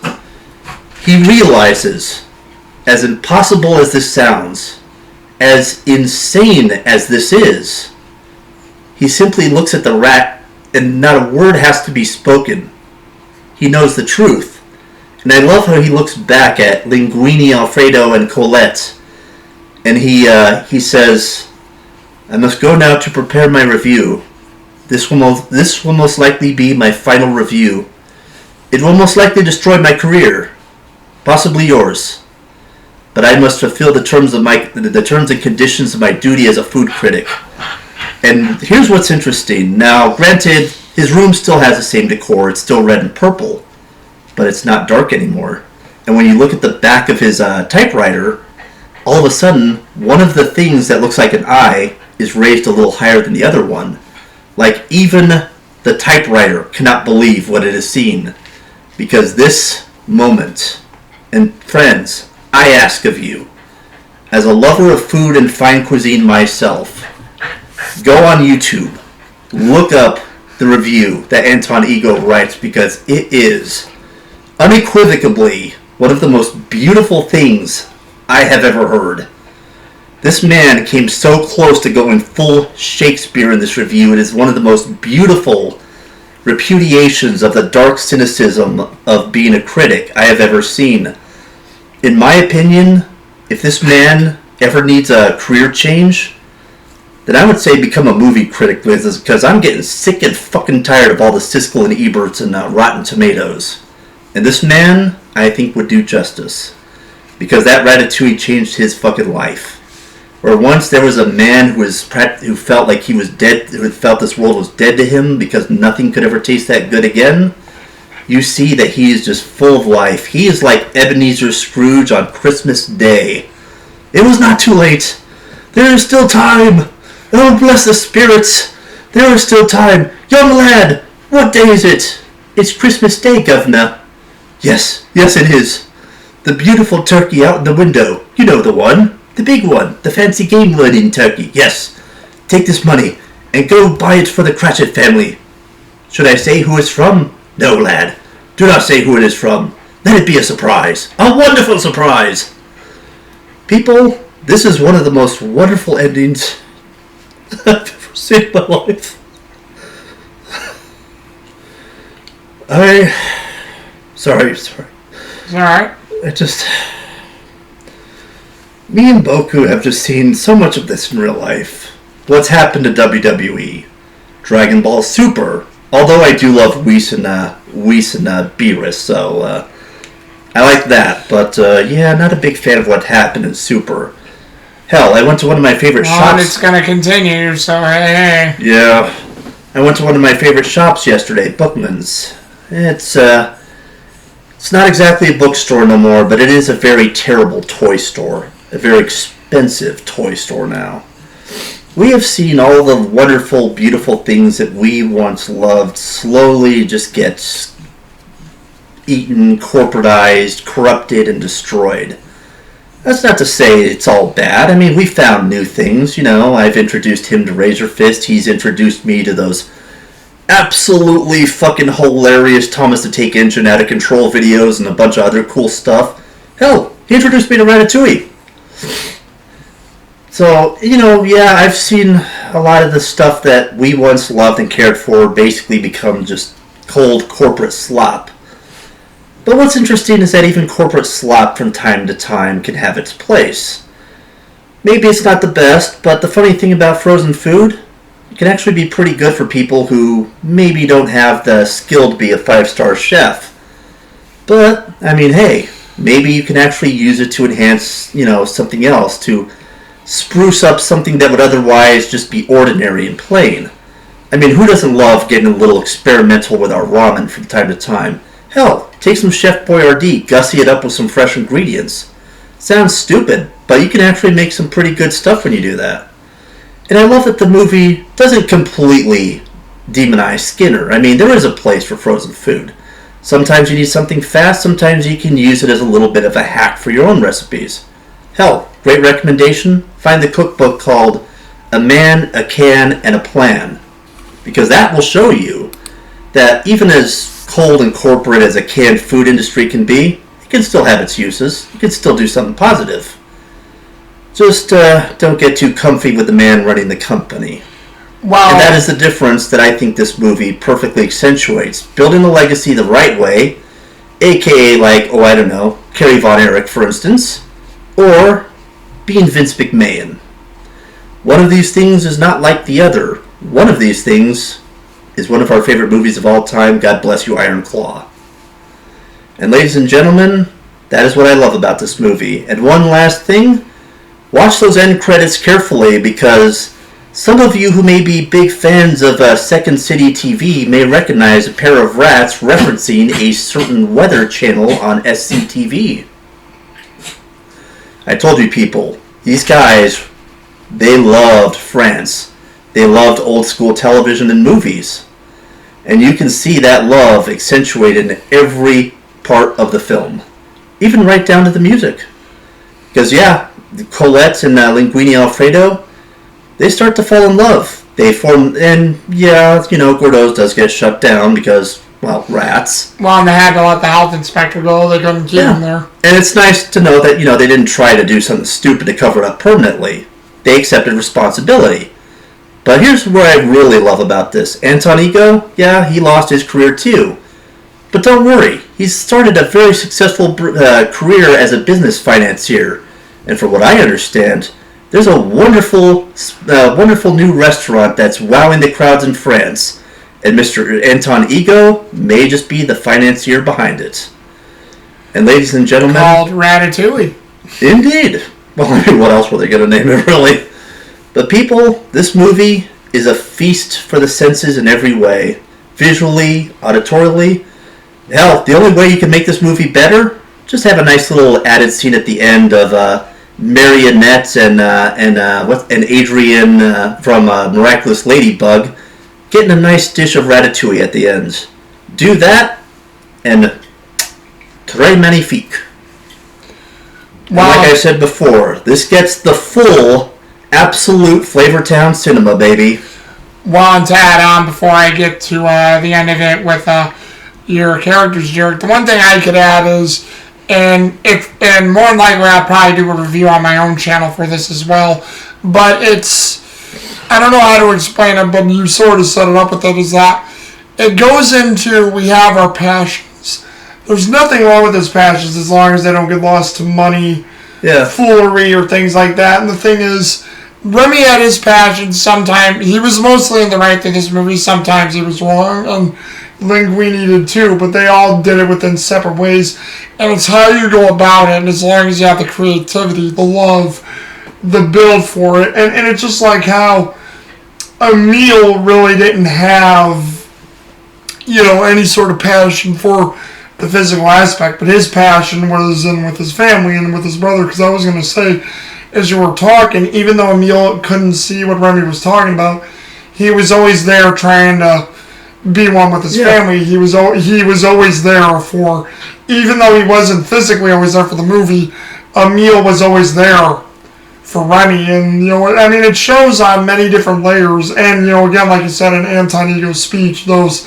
He realizes, as impossible as this sounds, as insane as this is, he simply looks at the rat and not a word has to be spoken. He knows the truth. And I love how he looks back at Linguini, Alfredo, and Colette. And he says, I must go now to prepare my review. This will most likely be my final review. It will most likely destroy my career. Possibly yours. But I must fulfill the terms and conditions of my duty as a food critic. And here's what's interesting. Now, granted, his room still has the same decor. It's still red and purple. But it's not dark anymore. And when you look at the back of his typewriter, all of a sudden, one of the things that looks like an eye is raised a little higher than the other one. Like even the typewriter cannot believe what it has seen. Because this moment, and friends, I ask of you, as a lover of food and fine cuisine myself, go on YouTube, look up the review that Anton Ego writes because it is unequivocally one of the most beautiful things I have ever heard. This man came so close to going full Shakespeare in this review. It is one of the most beautiful repudiations of the dark cynicism of being a critic I have ever seen. In my opinion, if this man ever needs a career change, then I would say become a movie critic because I'm getting sick and fucking tired of all the Siskel and Eberts and Rotten Tomatoes. And this man, I think, would do justice. Because that Ratatouille changed his fucking life. Where once there was a man who felt like he was dead, who felt this world was dead to him because nothing could ever taste that good again, you see that he is just full of life. He is like Ebenezer Scrooge on Christmas Day. It was not too late. There is still time. Oh, bless the spirits. There is still time. Young lad, what day is it? It's Christmas Day, governor. Yes, it is. The beautiful turkey out in the window. You know the one. The big one. The fancy game learning turkey. Yes. Take this money and go buy it for the Cratchit family. Should I say who it's from? No, lad. Do not say who it is from. Let it be a surprise. A wonderful surprise. People, this is one of the most wonderful endings I've ever seen in my life. Sorry. It's alright. Me and Boku have just seen so much of this in real life. What's happened to WWE? Dragon Ball Super. Although I do love Whis and Beerus, so I like that. But yeah, not a big fan of what happened in Super. Hell, I went to one of my favorite shops. And it's gonna continue, so hey. Yeah. I went to one of my favorite shops yesterday, Bookman's. It's not exactly a bookstore no more, but it is a very terrible toy store. A very expensive toy store now. We have seen all the wonderful, beautiful things that we once loved slowly just get eaten, corporatized, corrupted, and destroyed. That's not to say it's all bad. I mean, we found new things, you know. I've introduced him to Razor Fist. He's introduced me to those absolutely fucking hilarious Thomas the Tank Engine out of control videos and a bunch of other cool stuff. Hell, he introduced me to Ratatouille. So, you know, yeah, I've seen a lot of the stuff that we once loved and cared for basically become just cold corporate slop. But what's interesting is that even corporate slop from time to time can have its place. Maybe it's not the best, but the funny thing about frozen food, it can actually be pretty good for people who maybe don't have the skill to be a 5-star chef. But, I mean, hey, maybe you can actually use it to enhance, you know, something else, to spruce up something that would otherwise just be ordinary and plain. I mean, who doesn't love getting a little experimental with our ramen from time to time? Hell, take some Chef Boyardee, gussy it up with some fresh ingredients. Sounds stupid, but you can actually make some pretty good stuff when you do that. And I love that the movie doesn't completely demonize Skinner. I mean, there is a place for frozen food. Sometimes you need something fast, sometimes you can use it as a little bit of a hack for your own recipes. Hell, great recommendation, find the cookbook called A Man, a Can, and a Plan. Because that will show you that even as cold and corporate as a canned food industry can be, it can still have its uses. You can still do something positive. Just don't get too comfy with the man running the company. Wow. And that is the difference that I think this movie perfectly accentuates. Building the legacy the right way, aka like, oh I don't know, Carrie Von Erich for instance, or being Vince McMahon. One of these things is not like the other. One of these things is one of our favorite movies of all time, God Bless You, Iron Claw. And ladies and gentlemen, that is what I love about this movie. And one last thing, watch those end credits carefully because some of you who may be big fans of Second City TV may recognize a pair of rats referencing a certain weather channel on SCTV. I told you people, these guys, they loved France. They loved old school television and movies. And you can see that love accentuated in every part of the film. Even right down to the music. Because yeah, Colette and Linguini Alfredo, they start to fall in love. They form, and yeah, you know, Gordo's does get shut down because, well, rats. Well, and they had to let the health inspector go. They couldn't keep him there. And it's nice to know that, you know, they didn't try to do something stupid to cover it up permanently. They accepted responsibility. But here's what I really love about this. Anton Ego, yeah, he lost his career too. But don't worry, he's started a very successful career as a business financier. And for what I understand, there's a wonderful new restaurant that's wowing the crowds in France. And Mr. Anton Ego may just be the financier behind it. And ladies and gentlemen... Called Ratatouille. Indeed. Well, I mean, what else were they going to name it, really? But people, this movie is a feast for the senses in every way. Visually, auditorially. Hell, the only way you can make this movie better, just have a nice little added scene at the end of Marionette and Adrian from Miraculous Ladybug getting a nice dish of ratatouille at the end. Do that, and très magnifique. Wow. Like I said before, this gets the full, absolute Flavortown cinema, baby. Well, and to add on before I get to the end of it with your characters, Jherick, the one thing I could add is, and more than likely I'll probably do a review on my own channel for this as well, but it's, I don't know how to explain it, but you sort of set it up with it, is that it goes into, we have our passions. There's nothing wrong with his passions as long as they don't get lost to money, foolery, or things like that. And the thing is, Remy had his passions. Sometimes he was mostly in the right through this movie. Sometimes he was wrong, and Linguini did too. But they all did it within separate ways. And it's how you go about it. And as long as you have the creativity, the love, the build for it, and it's just like how Emil really didn't have, you know, any sort of passion for the physical aspect, but his passion was in with his family and with his brother. Because I was going to say, as you were talking, even though Emil couldn't see what Remy was talking about, he was always there trying to be one with his family. He was always there for, even though he wasn't physically always there for the movie, Emil was always there for Remy. And, you know, I mean, it shows on many different layers. And, you know, again, like you said in Anton Ego's speech, those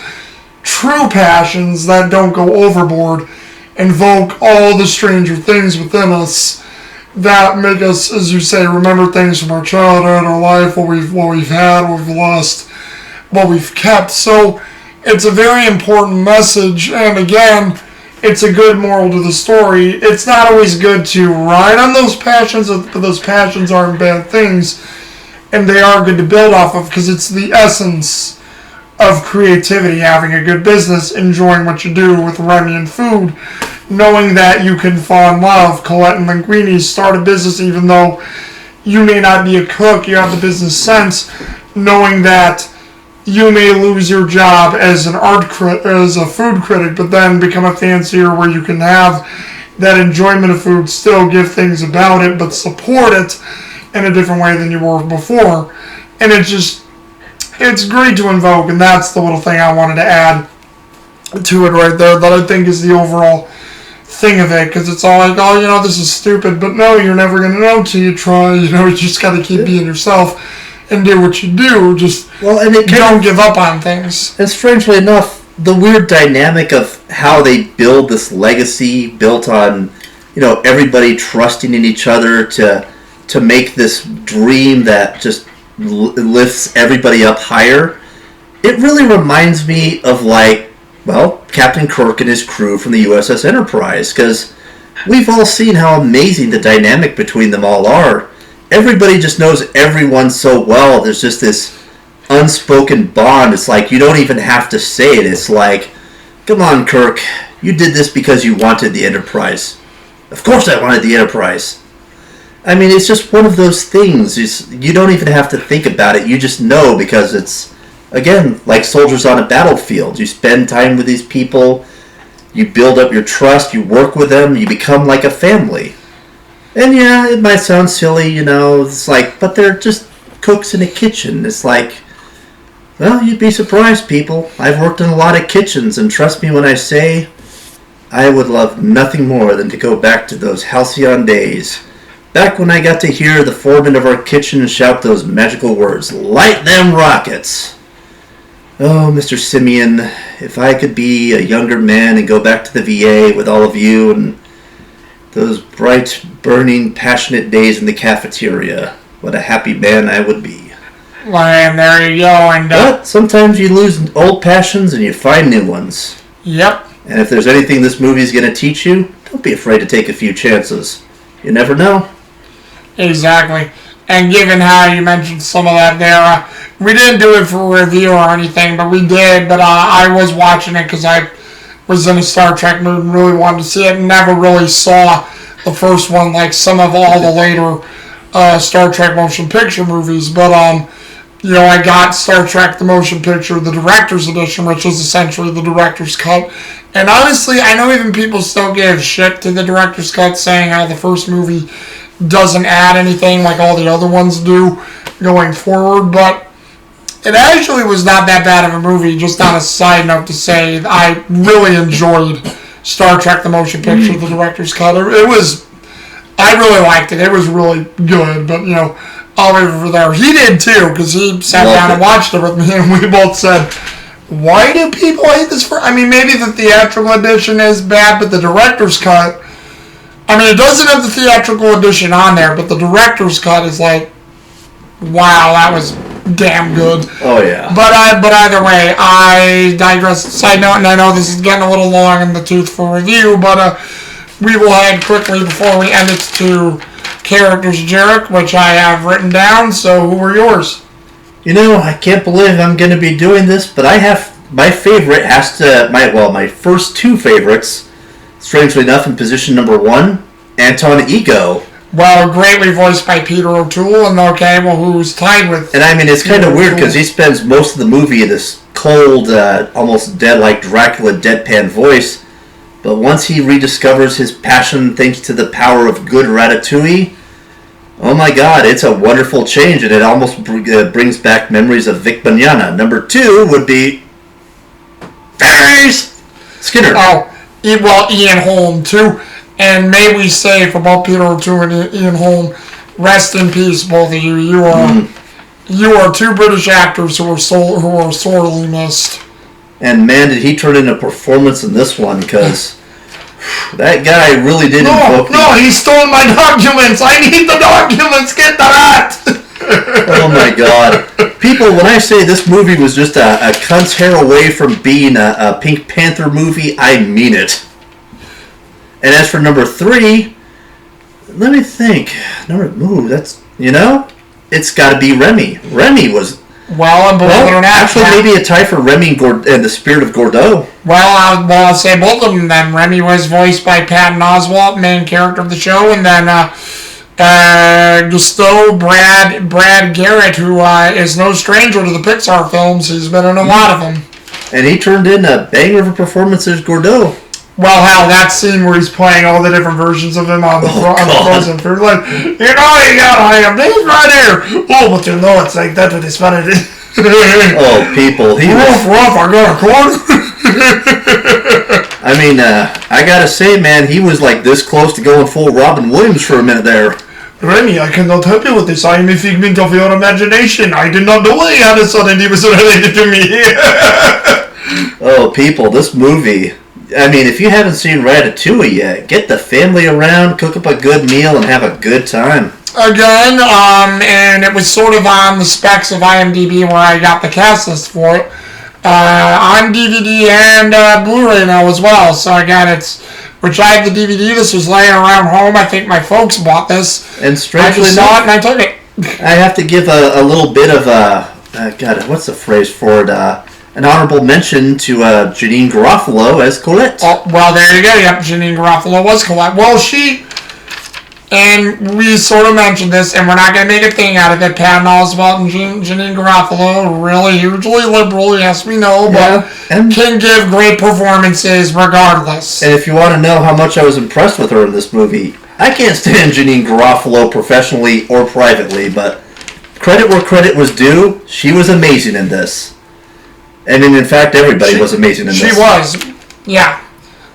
true passions that don't go overboard invoke all the stranger things within us that make us, as you say, remember things from our childhood, our life, what we've had, what we've lost, what we've kept. So it's a very important message, and again, it's a good moral to the story. It's not always good to ride on those passions, but those passions aren't bad things, and they are good to build off of, because it's the essence of creativity, having a good business, enjoying what you do with Remy and food, knowing that you can fall in love. Colette and Linguini start a business even though you may not be a cook, you have the business sense, knowing that you may lose your job as as a food critic, but then become a fancier where you can have that enjoyment of food, still give things about it, but support it in a different way than you were before. And it's great to invoke, and that's the little thing I wanted to add to it right there that I think is the overall thing of it, because it's all like, oh, this is stupid, but no, you're never going to know until you try. You just got to keep being yourself and do what you do. Don't give up on things. And strangely enough, the weird dynamic of how they build this legacy built on, everybody trusting in each other to make this dream that just lifts everybody up higher. It really reminds me of Captain Kirk and his crew from the USS Enterprise, because we've all seen how amazing the dynamic between them all are. Everybody just knows everyone so well. There's just this unspoken bond. It's like you don't even have to say it. It's like, come on, Kirk, you did this because you wanted the Enterprise. Of course I wanted the Enterprise. I mean, it's just one of those things. You don't even have to think about it. You just know, because it's, again, like soldiers on a battlefield. You spend time with these people, you build up your trust, you work with them, you become like a family. And yeah, it might sound silly, it's like, but they're just cooks in a kitchen. It's like, well, you'd be surprised, people. I've worked in a lot of kitchens, and trust me when I say, I would love nothing more than to go back to those halcyon days. Back when I got to hear the foreman of our kitchen shout those magical words, "Light them rockets!" Oh, Mr. Simeon, if I could be a younger man and go back to the VA with all of you and those bright, burning, passionate days in the cafeteria, what a happy man I would be. Well, and there you go. And but sometimes you lose old passions and you find new ones. Yep. And if there's anything this movie's going to teach you, don't be afraid to take a few chances. You never know. Exactly. And given how you mentioned some of that there, we didn't do it for a review or anything, but we did. But I was watching it because I was in a Star Trek mood and really wanted to see it, and never really saw the first one like some of all the later Star Trek motion picture movies. But I got Star Trek the motion picture, the director's edition, which is essentially the director's cut. And honestly, I know even people still give shit to the director's cut, saying how the first movie doesn't add anything like all the other ones do going forward, but it actually was not that bad of a movie. Just on a side note to say, I really enjoyed Star Trek the motion picture, the director's cut. I really liked it. It was really good, but all over there. He did too, because he sat down and watched it with me, and we both said, why do people hate this? Maybe the theatrical edition is bad, but the director's cut, it doesn't have the theatrical edition on there, but the director's cut is like, wow, that was damn good. Oh, yeah. But either way, I digress. Side note, and I know this is getting a little long in the tooth for review, but we will head quickly before we end it to characters, Jherick, which I have written down. So who are yours? I can't believe I'm going to be doing this, but I have my favorite my first two favorites, strangely enough, in position number 1, Anton Ego. Well, greatly voiced by Peter O'Toole, and who's tied with... And it's kind of weird, because he spends most of the movie in this cold, almost dead, like Dracula deadpan voice, but once he rediscovers his passion thanks to the power of good Ratatouille, oh my god, it's a wonderful change, and it almost brings back memories of Vic Mignogna. Number 2 would be... Ferris Skinner. Oh, Ian Holm, too. And may we say, for both Peter O'Toole and Ian Holm, rest in peace, both of you. You are two British actors who are sorely missed. And man, did he turn in a performance in this one, because that guy really did invoke me. No, he stole my documents. I need the documents. Get that. Oh my god. People, when I say this movie was just a cunt's hair away from being a Pink Panther movie, I mean it. And as for number 3, let me think. It's got to be Remy. Remy was... Well, and believe it or not... Actually, maybe a tie for Remy and the Spirit of Gordeau. Well, I'll say both of them then. Remy was voiced by Patton Oswalt, main character of the show, and then Gusteau, Brad Garrett, who is no stranger to the Pixar films. He's been in a lot of them. And he turned in a banger of a performance as Gordeau. Well, how that scene where he's playing all the different versions of him on the frozen food, like, you gotta have these right here. Oh, but you know, it's like that's what they spent it. Oh, people, he was rough. I got a corn. I mean, I gotta say, man, he was like this close to going full Robin Williams for a minute there. Remy, I cannot help you with this. I am a figment of your imagination. I did not know he had a son and he was related to me. Oh, people, this movie. I mean, if you haven't seen Ratatouille yet, get the family around, cook up a good meal, and have a good time. Again, and it was sort of on the specs of IMDb where I got the cast list for it. On DVD and Blu-ray now as well. So again, which I have the DVD. This was laying around home. I think my folks bought this. And strangely I just saw it and I took it. I have to give a little bit of God, what's the phrase for it? An honorable mention to Janine Garofalo as Colette. Oh, well, there you go. Yep, Janine Garofalo was Colette. Well, and we sort of mentioned this, and we're not going to make a thing out of it. Patton Oswalt and Janine Garofalo, really hugely liberal, yes, we know, but can give great performances regardless. And if you want to know how much I was impressed with her in this movie, I can't stand Janine Garofalo professionally or privately, but credit where credit was due, she was amazing in this. And in fact, everybody was amazing in this. She was, yeah.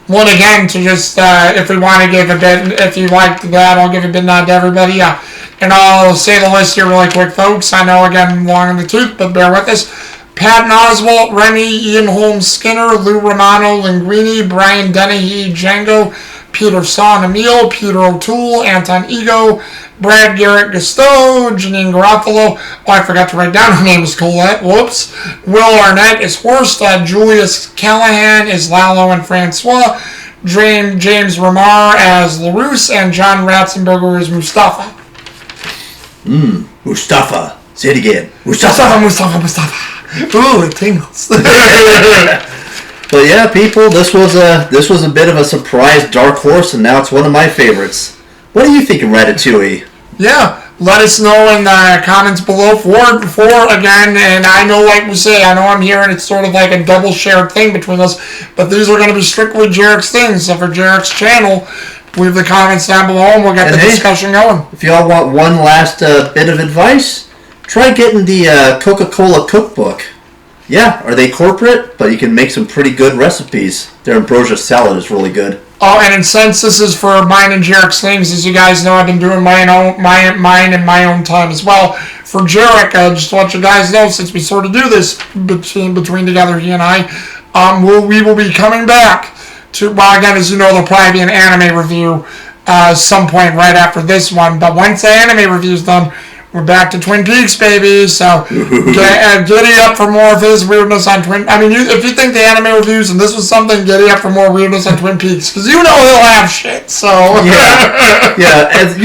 One again to just, if we want to give a bit, if you liked that, I'll give a bit nod to everybody. And I'll say the list here really quick, folks. I know, again, long in the tooth, but bear with us. Patton Oswalt, Remy, Ian Holmes Skinner, Lou Romano, Linguini, Brian Dennehy, Django, Peter Son Emile, Peter O'Toole, Anton Ego, Brad Garrett Gusteau, Janine Garofalo. Oh, I forgot to write down her name is Colette. Whoops. Will Arnett is Horst. Julius Callahan is Lalo and Francois. James Remar as LaRousse. And John Ratzenberger is Mustafa. Mustafa. Say it again. Mustafa. Ooh, it tingles. But yeah, people, this was a bit of a surprise dark horse, and now it's one of my favorites. What do you think of Ratatouille? Yeah, let us know in the comments below for again, and I know, like we say, I know I'm hearing it's sort of like a double shared thing between us, but these are going to be strictly Jherick's things. So for Jherick's channel, leave the comments down below and we'll get the discussion going. If y'all want one last bit of advice, try getting the Coca-Cola cookbook. Yeah, are they corporate? But you can make some pretty good recipes. Their ambrosia salad is really good. Oh, and since this is for mine and Jherick's things, as you guys know, I've been doing mine in my own time as well. For Jherick, just to let you guys know, since we sort of do this between together, he and I, we will be coming back to, well, again, as you know, there'll probably be an anime review some point right after this one. But once the anime review is done, we're back to Twin Peaks, baby. So giddy up for more of his weirdness on Twin. I mean, if you think the anime reviews and this was something, giddy up for more weirdness on Twin Peaks, because you know he'll have shit. So yeah, and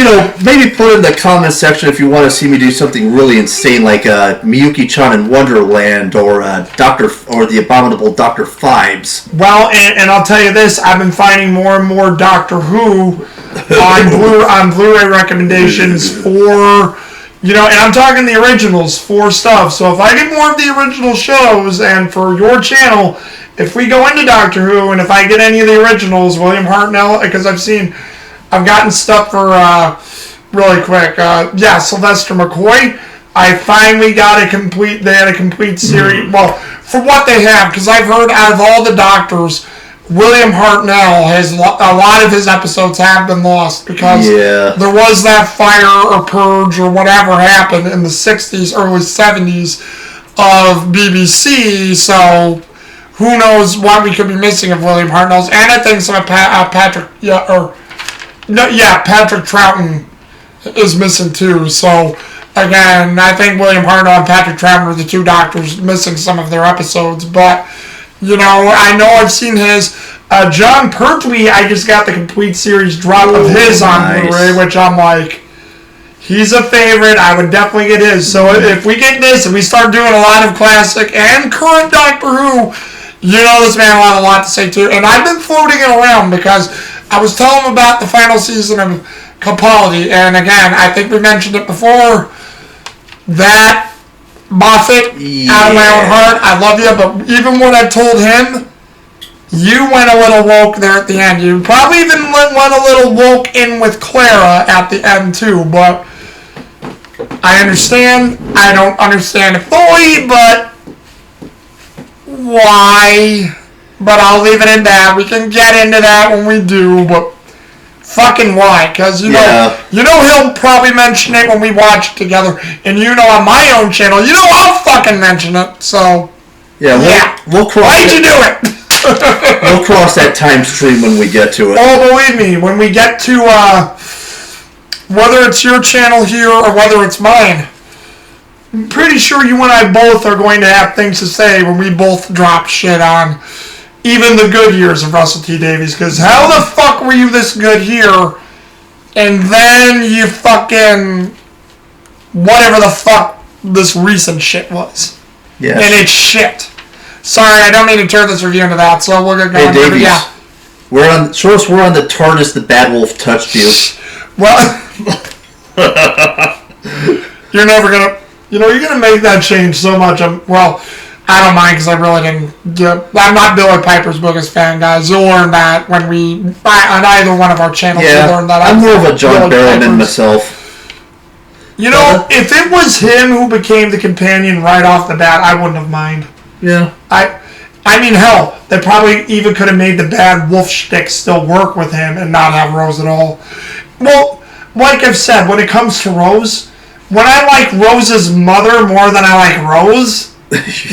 maybe put in the comment section if you want to see me do something really insane, like Miyuki-chan in Wonderland, or the abominable Dr. Phibes. Well, and I'll tell you this: I've been finding more and more Doctor Who on Blu-ray recommendations for. And I'm talking the originals for stuff. So if I get more of the original shows, and for your channel, if we go into Doctor Who, and if I get any of the originals, William Hartnell, because I've gotten stuff for, really quick, Sylvester McCoy. I finally got they had a complete series, well, for what they have, because I've heard out of all the Doctors, William Hartnell has a lot of his episodes have been lost because there was that fire or purge or whatever happened in the 60s, early 70s of BBC. So who knows what we could be missing of William Hartnell's, and I think some of Patrick Troughton is missing too. So again, I think William Hartnell and Patrick Troughton are the two Doctors missing some of their episodes, but. I know I've seen his. John Pertwee, I just got the complete series drop of his on Blu-ray, which I'm like, he's a favorite. I would definitely get his. So if we get this and we start doing a lot of classic and current Doctor Who, this man will have a lot to say too. And I've been floating it around because I was telling him about the final season of Capaldi. And again, I think we mentioned it before, that Moffat, out of my own heart, I love you, but even when I told him, You went a little woke there at the end. You probably even went a little woke in with Clara at the end too, but I understand. I don't understand it fully, but why? But I'll leave it at that. We can get into that when we do, but fucking why? Because you know he'll probably mention it when we watch it together, and on my own channel, I'll fucking mention it. So we'll cross. Why'd you do it? We'll cross that time stream when we get to it. Oh, believe me, when we get to whether it's your channel here or whether it's mine, I'm pretty sure you and I both are going to have things to say when we both drop shit on even the good years of Russell T Davies. Because how the fuck were you this good here, and then you fucking whatever the fuck this recent shit was? Yes. And it's shit. Sorry, I don't mean to turn this review into that, so we'll get going. Hey, Davies, show us where on the TARDIS the Bad Wolf touched you. Well, you're never gonna, you're gonna make that change so much. I don't mind because I really didn't I'm not Billy Piper's biggest fan, guys. You'll learn that when on either one of our channels. Yeah, you'll learn that. I'm more of a John Barrowman myself. If it was him who became the companion right off the bat, I wouldn't have mind. Yeah. I mean, hell, they probably even could have made the Bad Wolf shtick still work with him and not have Rose at all. Well, like I've said, when it comes to Rose, when I like Rose's mother more than I like Rose,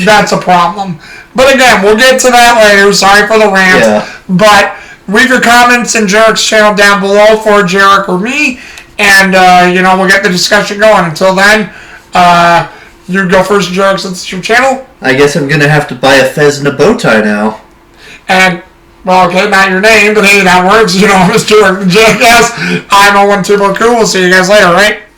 that's a problem. But again, we'll get to that later. Sorry for the rant. Yeah. But leave your comments in Jherick's channel down below for Jherick or me, and we'll get the discussion going. Until then, you go first, Jherick, since it's your channel. I guess I'm going to have to buy a fez and a bow tie now. And, well, okay, not your name, but hey, that works. I'm Mr. Jackass. I'm 012 Cool. We'll see you guys later, right?